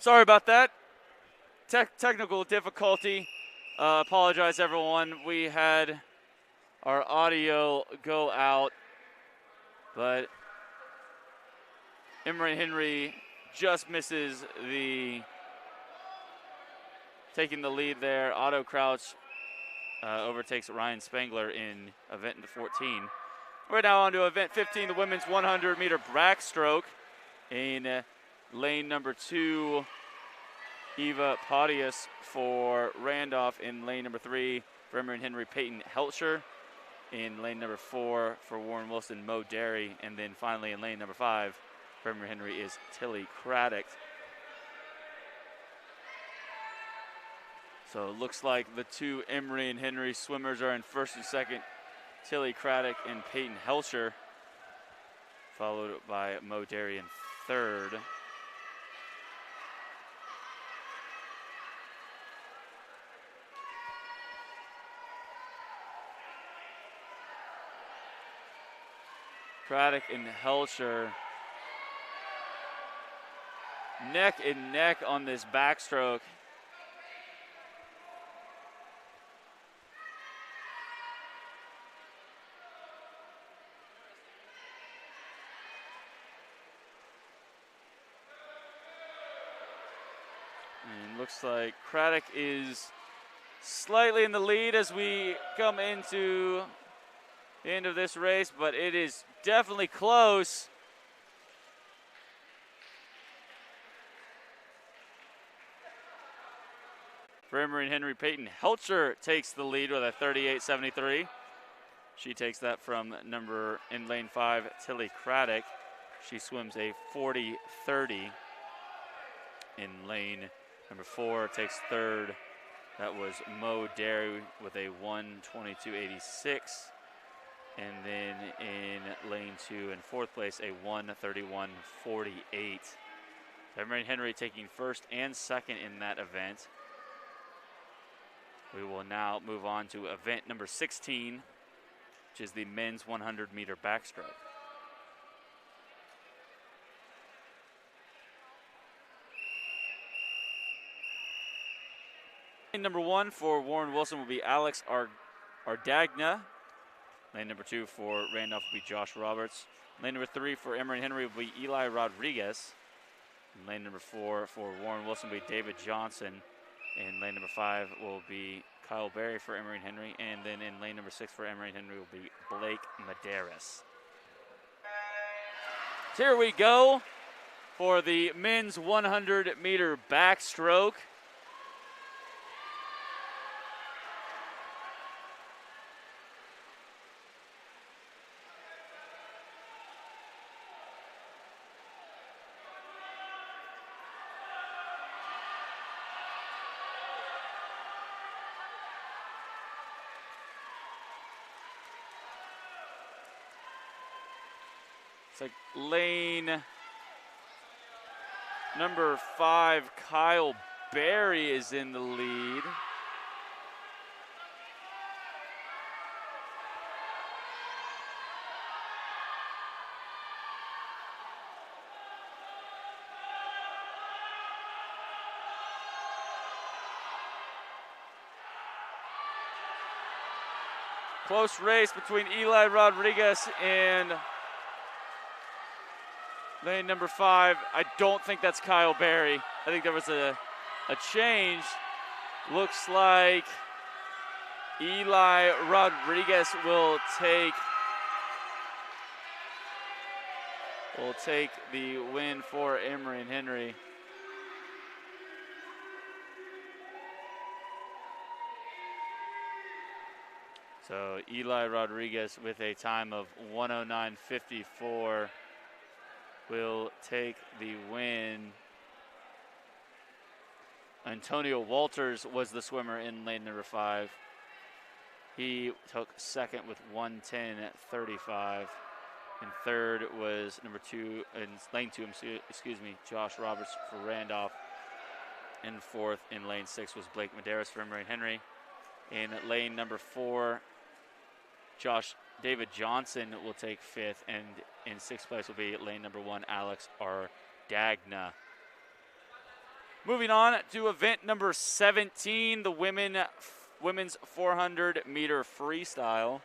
Sorry about that. Technical difficulty. Apologize, everyone. We had our audio go out, but Emory Henry just misses taking the lead there. Otto Crouch overtakes Ryan Spangler in event 14. We're now on to event 15, the women's 100-meter backstroke. In lane number 2, Eva Podius for Randolph. In lane number 3, for Emory Henry, Peyton Helcher. In lane number 4, for Warren Wilson, Mo Derry. And then finally in lane number 5, for Emory Henry is Tilly Craddock. So it looks like the two Emory and Henry swimmers are in first and second. Tilly Craddock and Peyton Helcher, followed by Mo Derry in third. Craddock and Helcher neck and neck on this backstroke. And looks like Craddock is slightly in the lead as we come into the end of this race, but it is definitely close. For Emory and Henry, Peyton Helcher takes the lead with a 38.73. She takes that from in lane 5, Tilly Craddock. She swims a 40.30. In lane number 4, takes third. That was Mo Derry with a 1:22.86. And then in lane 2 in fourth place, a 1:31.48. Emory and Henry taking first and second in that event. We will now move on to event number 16, which is the men's 100-meter backstroke. Lane number 1 for Warren Wilson will be Alex Ardagna. Lane number 2 for Randolph will be Josh Roberts. Lane number 3 for Emory and Henry will be Eli Rodriguez. And lane number 4 for Warren Wilson will be David Johnson. And lane number 5 will be Kyle Berry for Emory and Henry. And then in lane number 6 for Emory and Henry will be Blake Medeiros. So here we go for the men's 100-meter backstroke. It's like lane number 5, Kyle Berry is in the lead. Close race between Eli Rodriguez and lane number 5. I don't think that's Kyle Berry. I think there was a change. Looks like Eli Rodriguez will take the win for Emory and Henry. So Eli Rodriguez with a time of 1:09.54 will take the win. Antonio Walters was the swimmer in lane number 5. He took second with 1:10.35. And third was number 2, in lane 2, Josh Roberts for Randolph. And fourth in lane 6 was Blake Medeiros for Emory and Henry. In lane number 4, David Johnson will take 5th, and in 6th place will be lane number 1, Alex Ardagna. Moving on to event number 17, the women's 400 meter freestyle.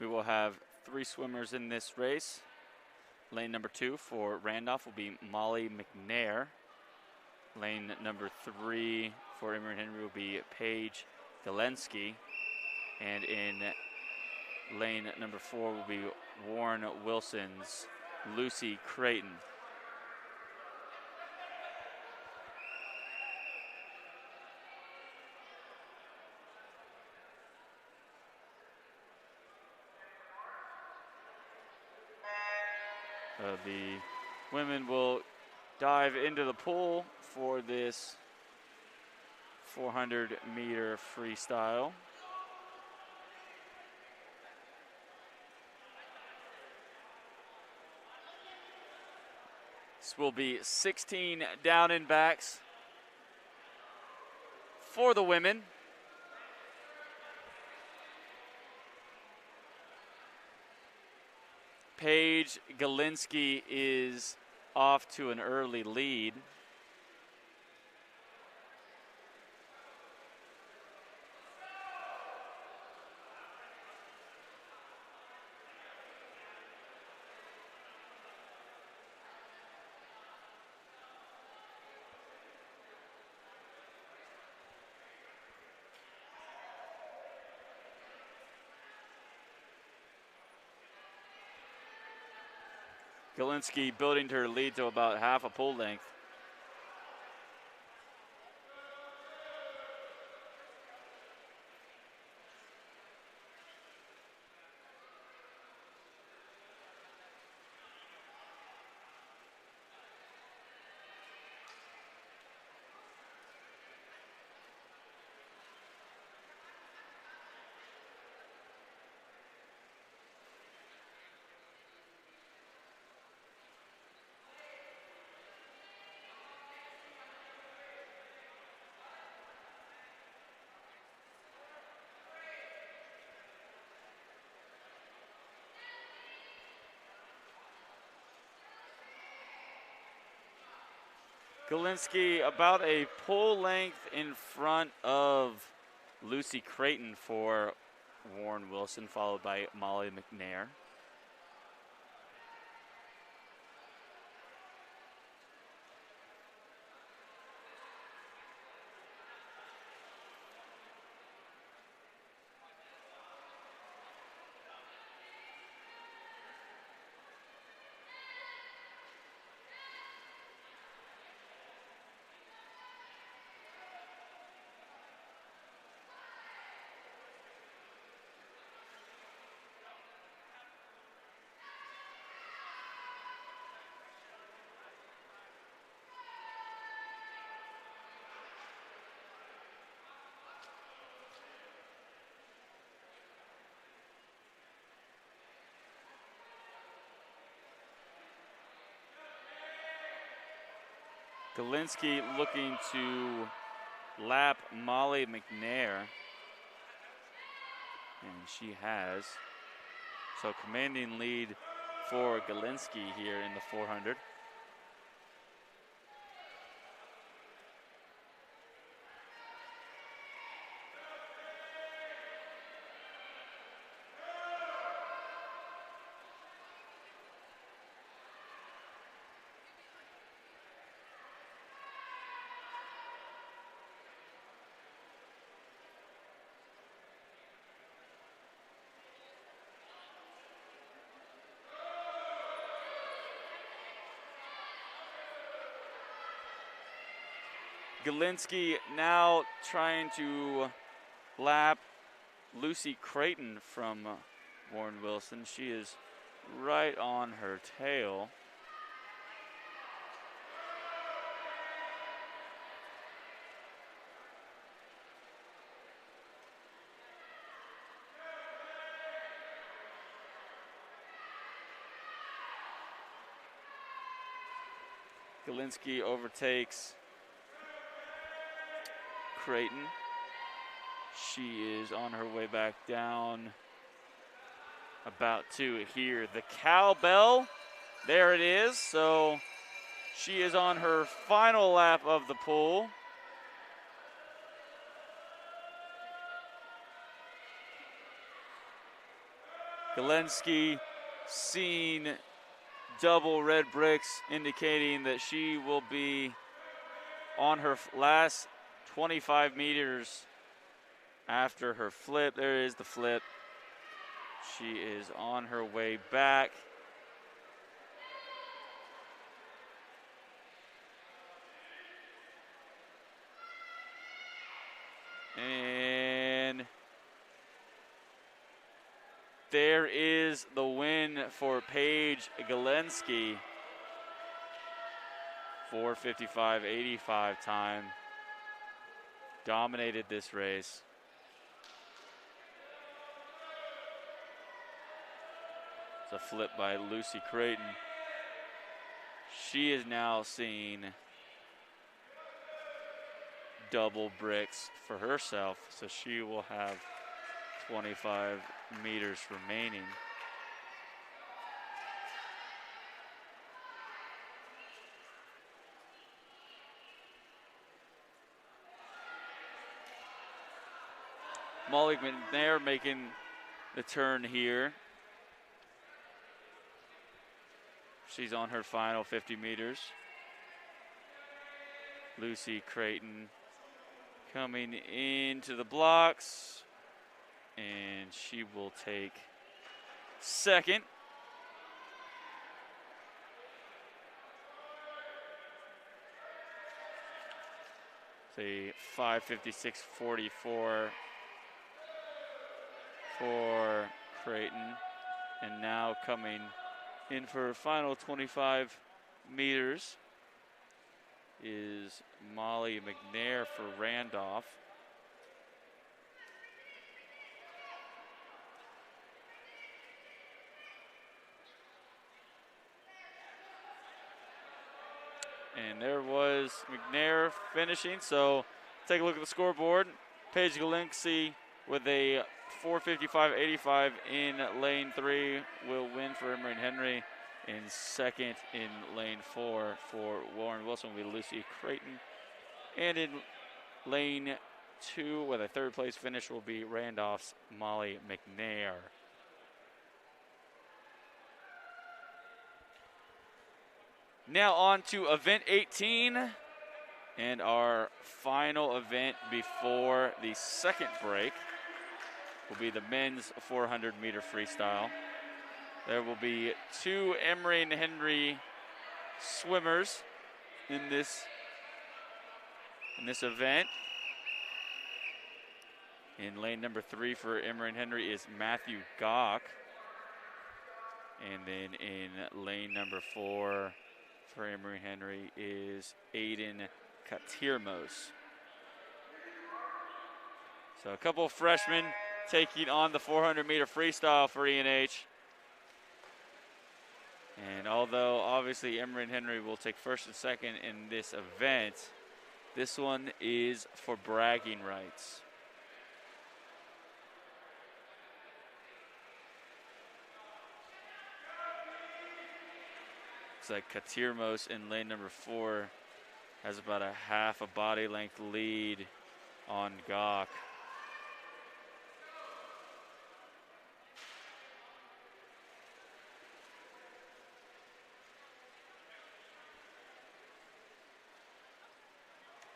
We will have 3 swimmers in this race. Lane number 2 for Randolph will be Molly McNair. Lane number 3 for Emory Henry will be Paige Galensky. And in lane number 4 will be Warren Wilson's Lucy Creighton. The women will dive into the pool for this 400 meter freestyle. This will be 16 down and backs for the women. Paige Galensky is off to an early lead. Galensky building to her lead to about half a pool length. Galensky about a pole length in front of Lucy Creighton for Warren Wilson, followed by Molly McNair. Galensky looking to lap Molly McNair, and she has. So commanding lead for Galensky here in the 400. Galensky now trying to lap Lucy Creighton from Warren Wilson. She is right on her tail. Galinsky overtakes Creighton. She is on her way back down, about to hear the cowbell. There it is. So she is on her final lap of the pool. Galinsky seeing double red bricks, indicating that she will be on her last 25 meters after her flip. There is the flip. She is on her way back. And there is the win for Paige Galinsky. 4:55.85 time. Dominated this race. It's a flip by Lucy Creighton. She is now seeing double bricks for herself, so she will have 25 meters remaining. Molly McNair making the turn here. She's on her final 50 meters. Lucy Creighton coming into the blocks, and she will take second. Say 5:56.44 for Creighton, and now coming in for her final 25 meters is Molly McNair for Randolph. And there was McNair finishing. So take a look at the scoreboard. Paige Galinsky with a 4:55.85 in lane 3 will win for Emory Henry. In second in lane 4 for Warren Wilson will be Lucy Creighton. And in lane 2 with a third place finish will be Randolph's Molly McNair. Now on to event 18 and our final event before the second break will be the men's 400 meter freestyle. There will be 2 Emory Henry swimmers in this event. In lane number 3 for Emory Henry is Matthew Gock. And then in lane number 4 for Emory Henry is Aiden Katirmos. So a couple of freshmen taking on the 400 meter freestyle for E&H. And although obviously Emory Henry will take first and second in this event, this one is for bragging rights. Looks like Katirmos in lane number 4 has about a half a body length lead on Gock.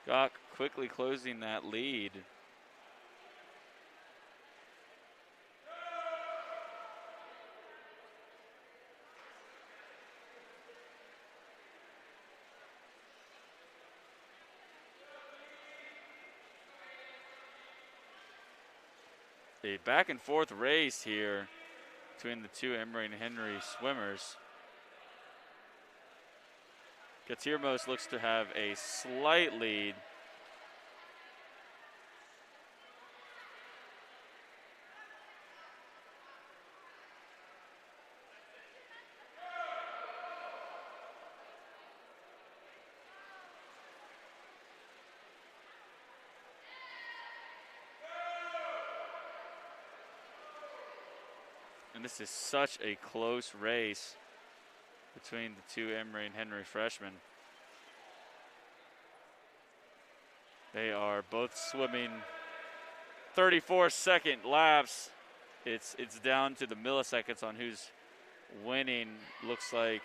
Gock quickly closing that lead. A back and forth race here between the 2 Emory and Henry swimmers. Katirmos looks to have a slight lead. And this is such a close race between the two Emory and Henry freshmen. They are both swimming 34-second laps. It's down to the milliseconds on who's winning. Looks like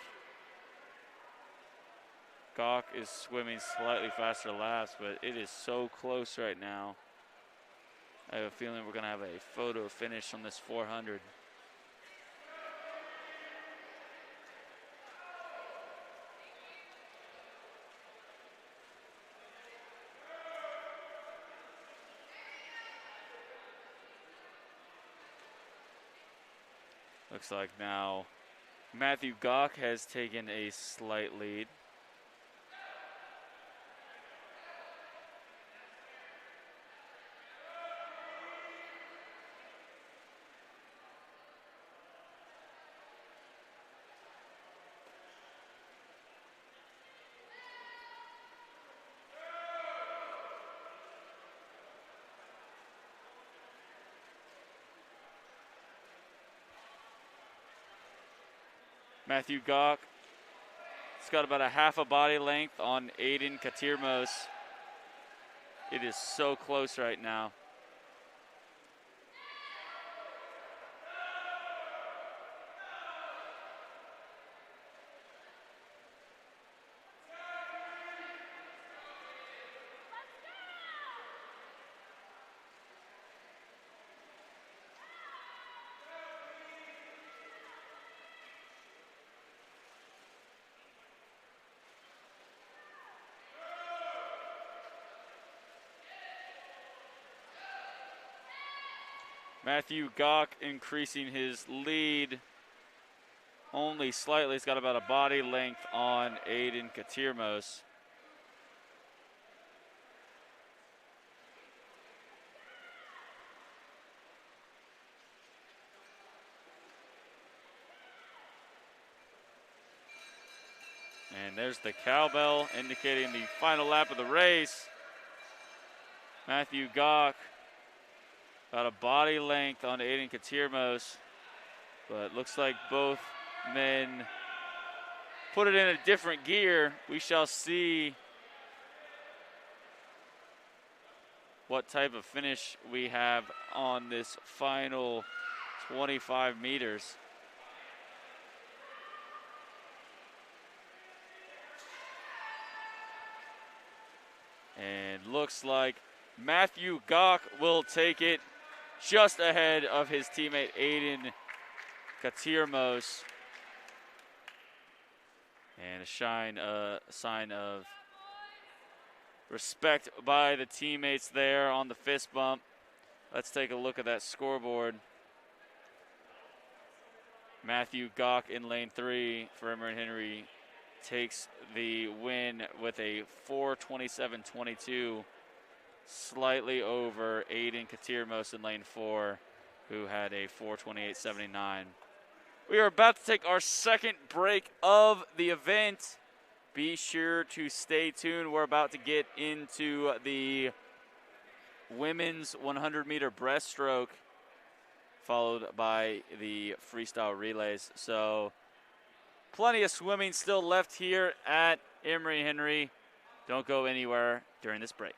Gawk is swimming slightly faster laps, but it is so close right now. I have a feeling we're going to have a photo finish on this 400. Looks like now Matthew Gawk has taken a slight lead. Matthew Gawk, it's got about a half a body length on Aiden Katirmos. It is so close right now. Matthew Gawk increasing his lead only slightly. He's got about a body length on Aiden Katirmos. And there's the cowbell indicating the final lap of the race. Matthew Gawk about a body length on Aiden Katirmos, but looks like both men put it in a different gear. We shall see what type of finish we have on this final 25 meters. And looks like Matthew Gawk will take it just ahead of his teammate Aiden Katirmos. And a sign of respect by the teammates there on the fist bump. Let's take a look at that scoreboard. Matthew Gawk in lane 3 for Emory Henry takes the win with a 4:27.22, slightly over Aiden Katirmos in lane 4, who had a 4:28.79. We are about to take our second break of the event. Be sure to stay tuned. We're about to get into the women's 100-meter breaststroke, followed by the freestyle relays. So plenty of swimming still left here at Emory Henry. Don't go anywhere during this break.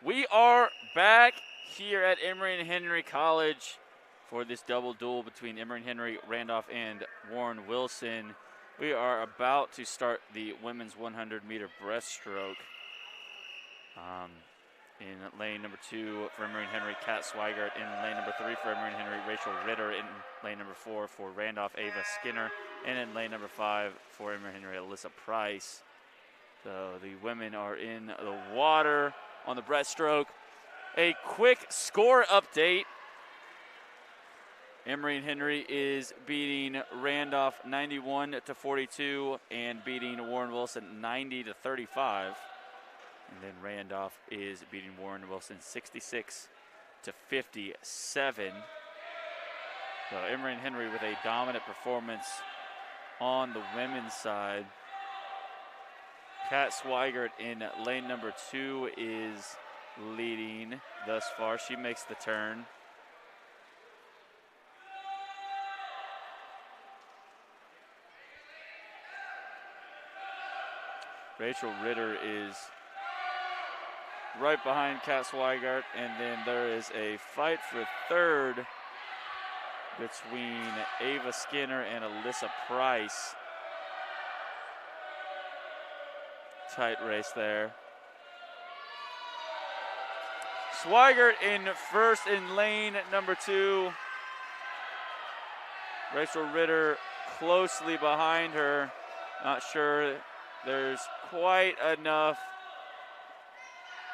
We are back here at Emory Henry College for this double duel between Emory Henry, Randolph, and Warren Wilson. We are about to start the women's 100-meter breaststroke. In lane number 2 for Emory Henry, Kat Swigert. In lane number 3 for Emory Henry, Rachel Ritter. In lane number 4 for Randolph, Ava Skinner. And in lane number 5 for Emory Henry, Alyssa Price. So the women are in the water on the breaststroke. A quick score update. Emory Henry is beating Randolph 91-42 and beating Warren Wilson 90-35. And then Randolph is beating Warren Wilson 66-57. So Emory Henry with a dominant performance on the women's side. Kat Swigert in lane number 2 is leading thus far. She makes the turn. Rachel Ritter is right behind Kat Swigert, and then there is a fight for third between Ava Skinner and Alyssa Price. Tight race there. Swigert in first in lane number 2. Rachel Ritter closely behind her. Not sure there's quite enough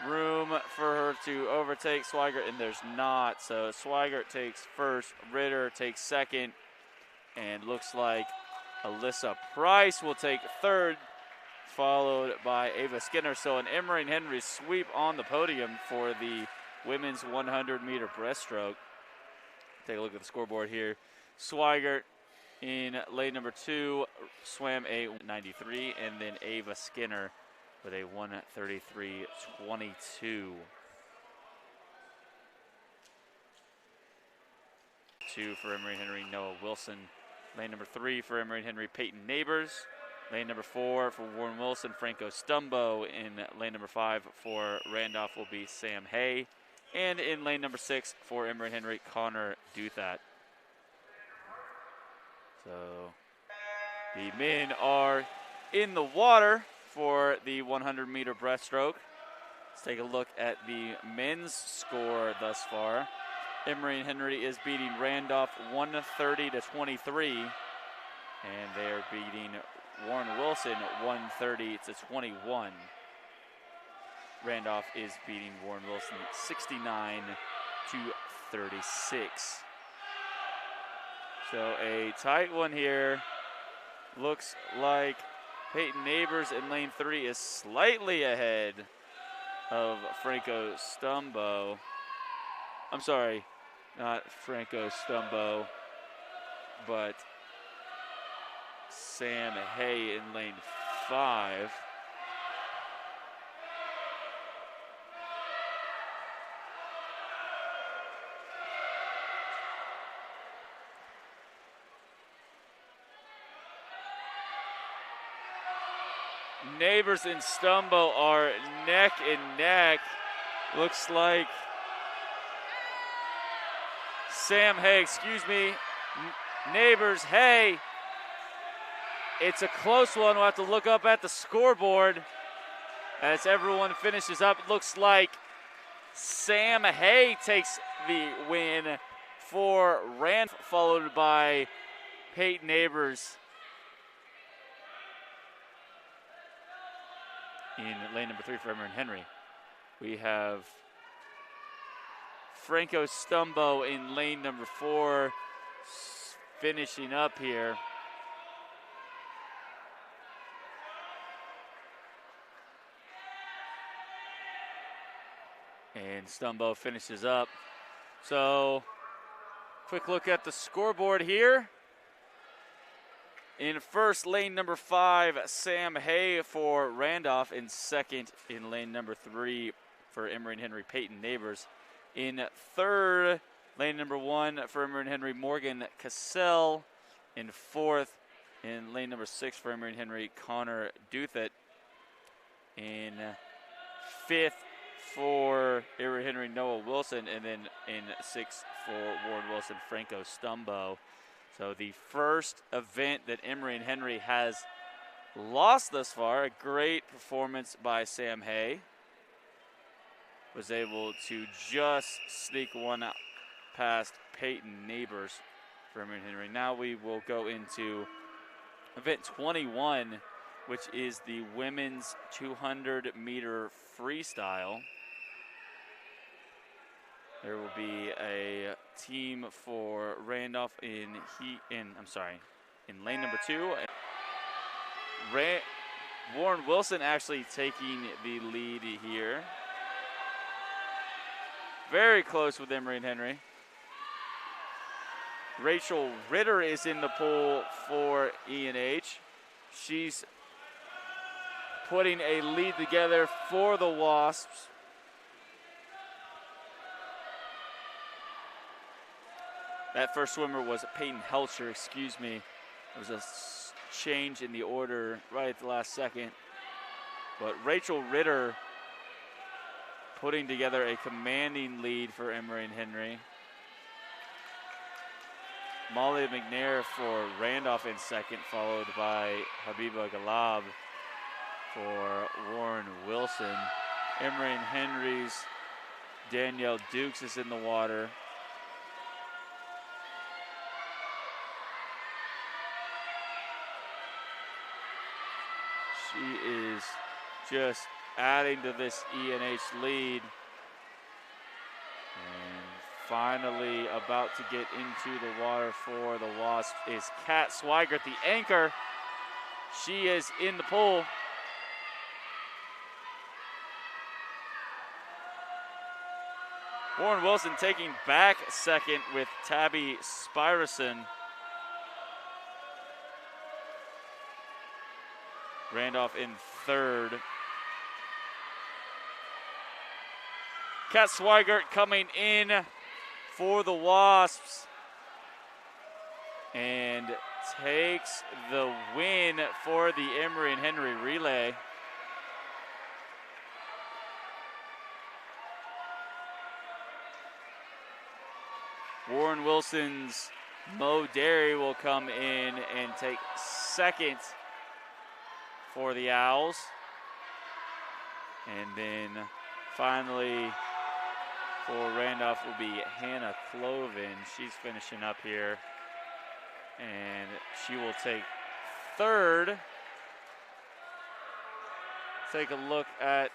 room for her to overtake Swigert, and there's not. So Swigert takes first, Ritter takes second, and looks like Alyssa Price will take third, followed by Ava Skinner. So an Emory Henry sweep on the podium for the women's 100-meter breaststroke. Take a look at the scoreboard here. Swigert in lane number 2 swam a 93, and then Ava Skinner with a 1:33.22. 2 for Emory Henry, Noah Wilson. Lane number 3 for Emory Henry, Peyton Neighbors. Lane number 4 for Warren Wilson, Franco Stumbo. In lane number 5 for Randolph will be Sam Hay. And in lane number 6 for Emory Henry, Connor Duthat. So the men are in the water for the 100-meter breaststroke. Let's take a look at the men's score thus far. Emory Henry is beating Randolph 130-23, and they are beating Warren Wilson 130-21. Randolph is beating Warren Wilson 69-36. So a tight one here. Looks like Peyton Neighbors in lane 3 is slightly ahead of Franco Stumbo. I'm sorry, not Franco Stumbo, but Sam Hay in lane 5. Neighbors and Stumbo are neck and neck. Looks like Sam Hay, Neighbors, Hay. It's a close one. We'll have to look up at the scoreboard as everyone finishes up. It looks like Sam Hay takes the win for Randolph, followed by Peyton Neighbors in lane number 3 for Emory Henry. We have Franco Stumbo in lane number 4 finishing up here. And Stumbo finishes up. So, quick look at the scoreboard here. In first, lane number 5, Sam Hay for Randolph. In second, in lane number 3 for Emory Henry, Peyton Neighbors. In third, lane number 1 for Emory Henry, Morgan Cassell. In fourth, in lane number 6 for Emory Henry, Connor Duthat. In fifth for Emory Henry, Noah Wilson, and then in 6 for Warren Wilson, Franco Stumbo. So the first event that Emory Henry has lost thus far. A great performance by Sam Hay. Was able to just sneak one out past Peyton Neighbors for Emory Henry. Now we will go into event 21, which is the women's 200-meter freestyle. There will be a team for Randolph in lane number 2. Warren Wilson actually taking the lead here. Very close with Emory Henry. Rachel Ritter is in the pool for E&H. She's putting a lead together for the Wasps. That first swimmer was Peyton Helcher, excuse me. There was a change in the order right at the last second. But Rachel Ritter putting together a commanding lead for Emory Henry. Molly McNair for Randolph in second, followed by Habiba Galab for Warren Wilson. Emory Henry's Danielle Dukes is in the water. She is just adding to this E&H lead. And finally about to get into the water for the Wasps is Kat Swigert, the anchor. She is in the pool. Warren Wilson taking back second with Tabby Spirason. Randolph in third. Kat Swigert coming in for the Wasps and takes the win for the Emory Henry relay. Warren Wilson's Mo Derry will come in and take second for the Owls. And then finally for Randolph will be Hannah Cloven. She's finishing up here. And she will take third. Take a look at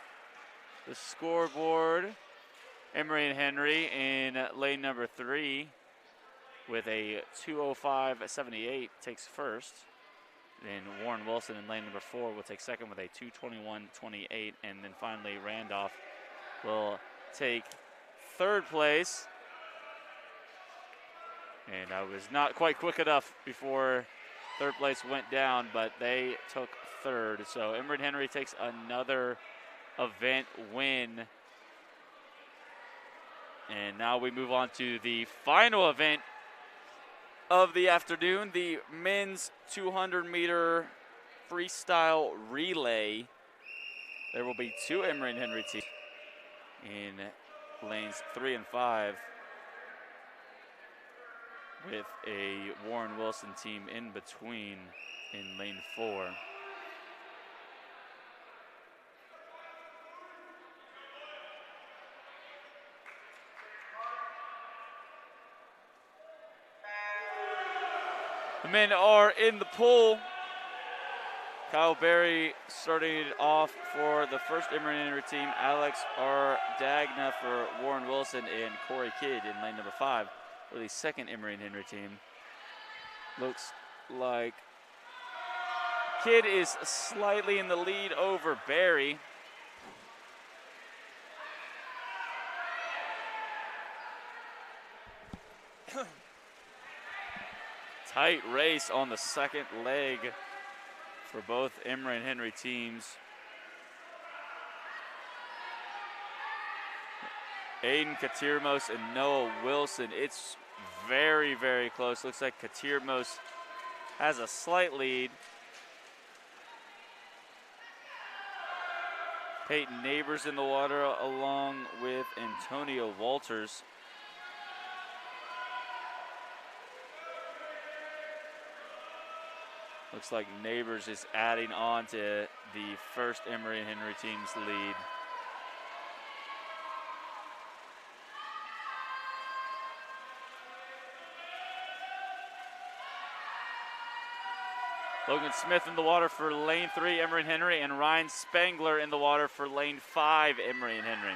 the scoreboard. Emory Henry in lane number 3 with a 2:05.78 takes first. Then Warren Wilson in lane number 4 will take second with a 2:21.28. And then finally Randolph will take third place. And I was not quite quick enough before third place went down, but they took third. So Emory Henry takes another event win. And now we move on to the final event of the afternoon, the men's 200-meter freestyle relay. There will be 2 Emory Henry teams in lanes 3 and 5 with a Warren Wilson team in between in lane 4. The men are in the pool. Kyle Berry starting it off for the first Emory Henry team. Alex R. Dagna for Warren Wilson and Corey Kidd in lane number 5 for the second Emory Henry team. Looks like Kidd is slightly in the lead over Berry. Tight race on the second leg for both Emory Henry teams. Aiden Katirmos and Noah Wilson. It's very, very close. Looks like Katirmos has a slight lead. Peyton Neighbors in the water along with Antonio Walters. Looks like Neighbors is adding on to the first Emory Henry team's lead. Logan Smith in the water for lane 3, Emory Henry, and Ryan Spangler in the water for lane 5, Emory Henry.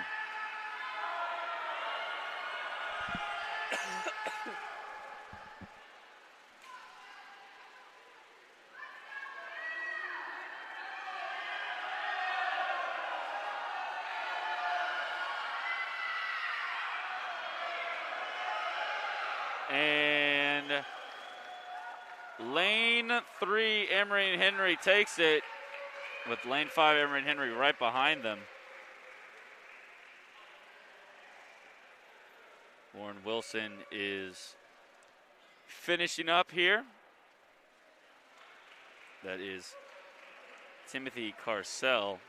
And lane 3, Emory Henry takes it with lane 5, Emory Henry right behind them. Warren Wilson is finishing up here. That is Timothy Carcel.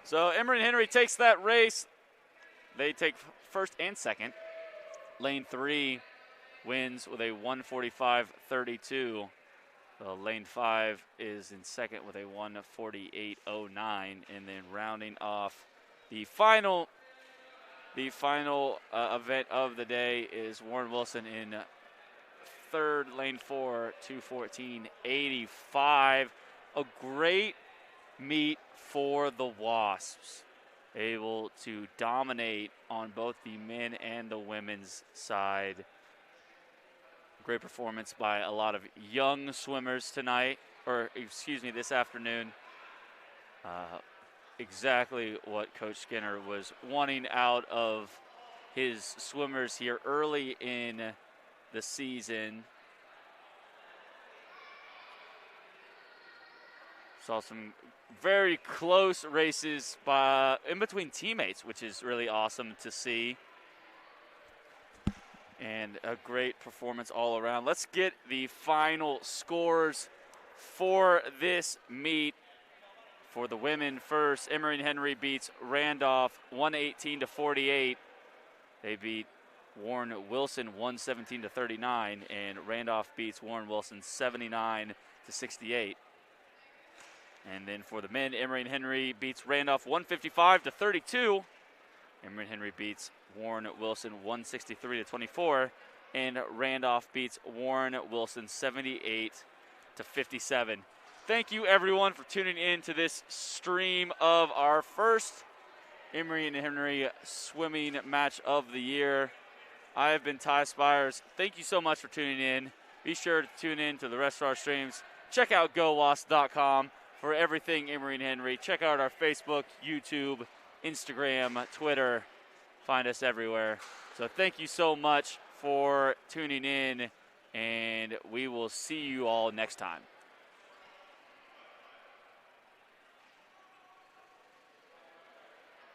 So Emory Henry takes that race. They take first and second. Lane 3 wins with a 1:45.32. Lane 5 is in second with a 1:48.09, and then rounding off the final event of the day is Warren Wilson in third, lane 4, 2:14.85. A great meet for the Wasps, able to dominate on both the men and the women's side. Great performance by a lot of young swimmers tonight, or excuse me, this afternoon. Exactly what Coach Skinner was wanting out of his swimmers here early in the season. Saw some very close races in between teammates, which is really awesome to see. And a great performance all around. Let's get the final scores for this meet. For the women first, Emory Henry beats Randolph 118-48. They beat Warren Wilson 117-39, and Randolph beats Warren Wilson 79-68. And then for the men, Emory Henry beats Randolph 155-32. Emory Henry beats Warren Wilson 163-24. And Randolph beats Warren Wilson 78-57. Thank you, everyone, for tuning in to this stream of our first Emory and Henry swimming match of the year. I have been Ty Spires. Thank you so much for tuning in. Be sure to tune in to the rest of our streams. Check out GoWasp.com for everything Emory and Henry. Check out our Facebook, YouTube, Instagram, Twitter. Find us everywhere. So thank you so much for tuning in, and we will see you all next time.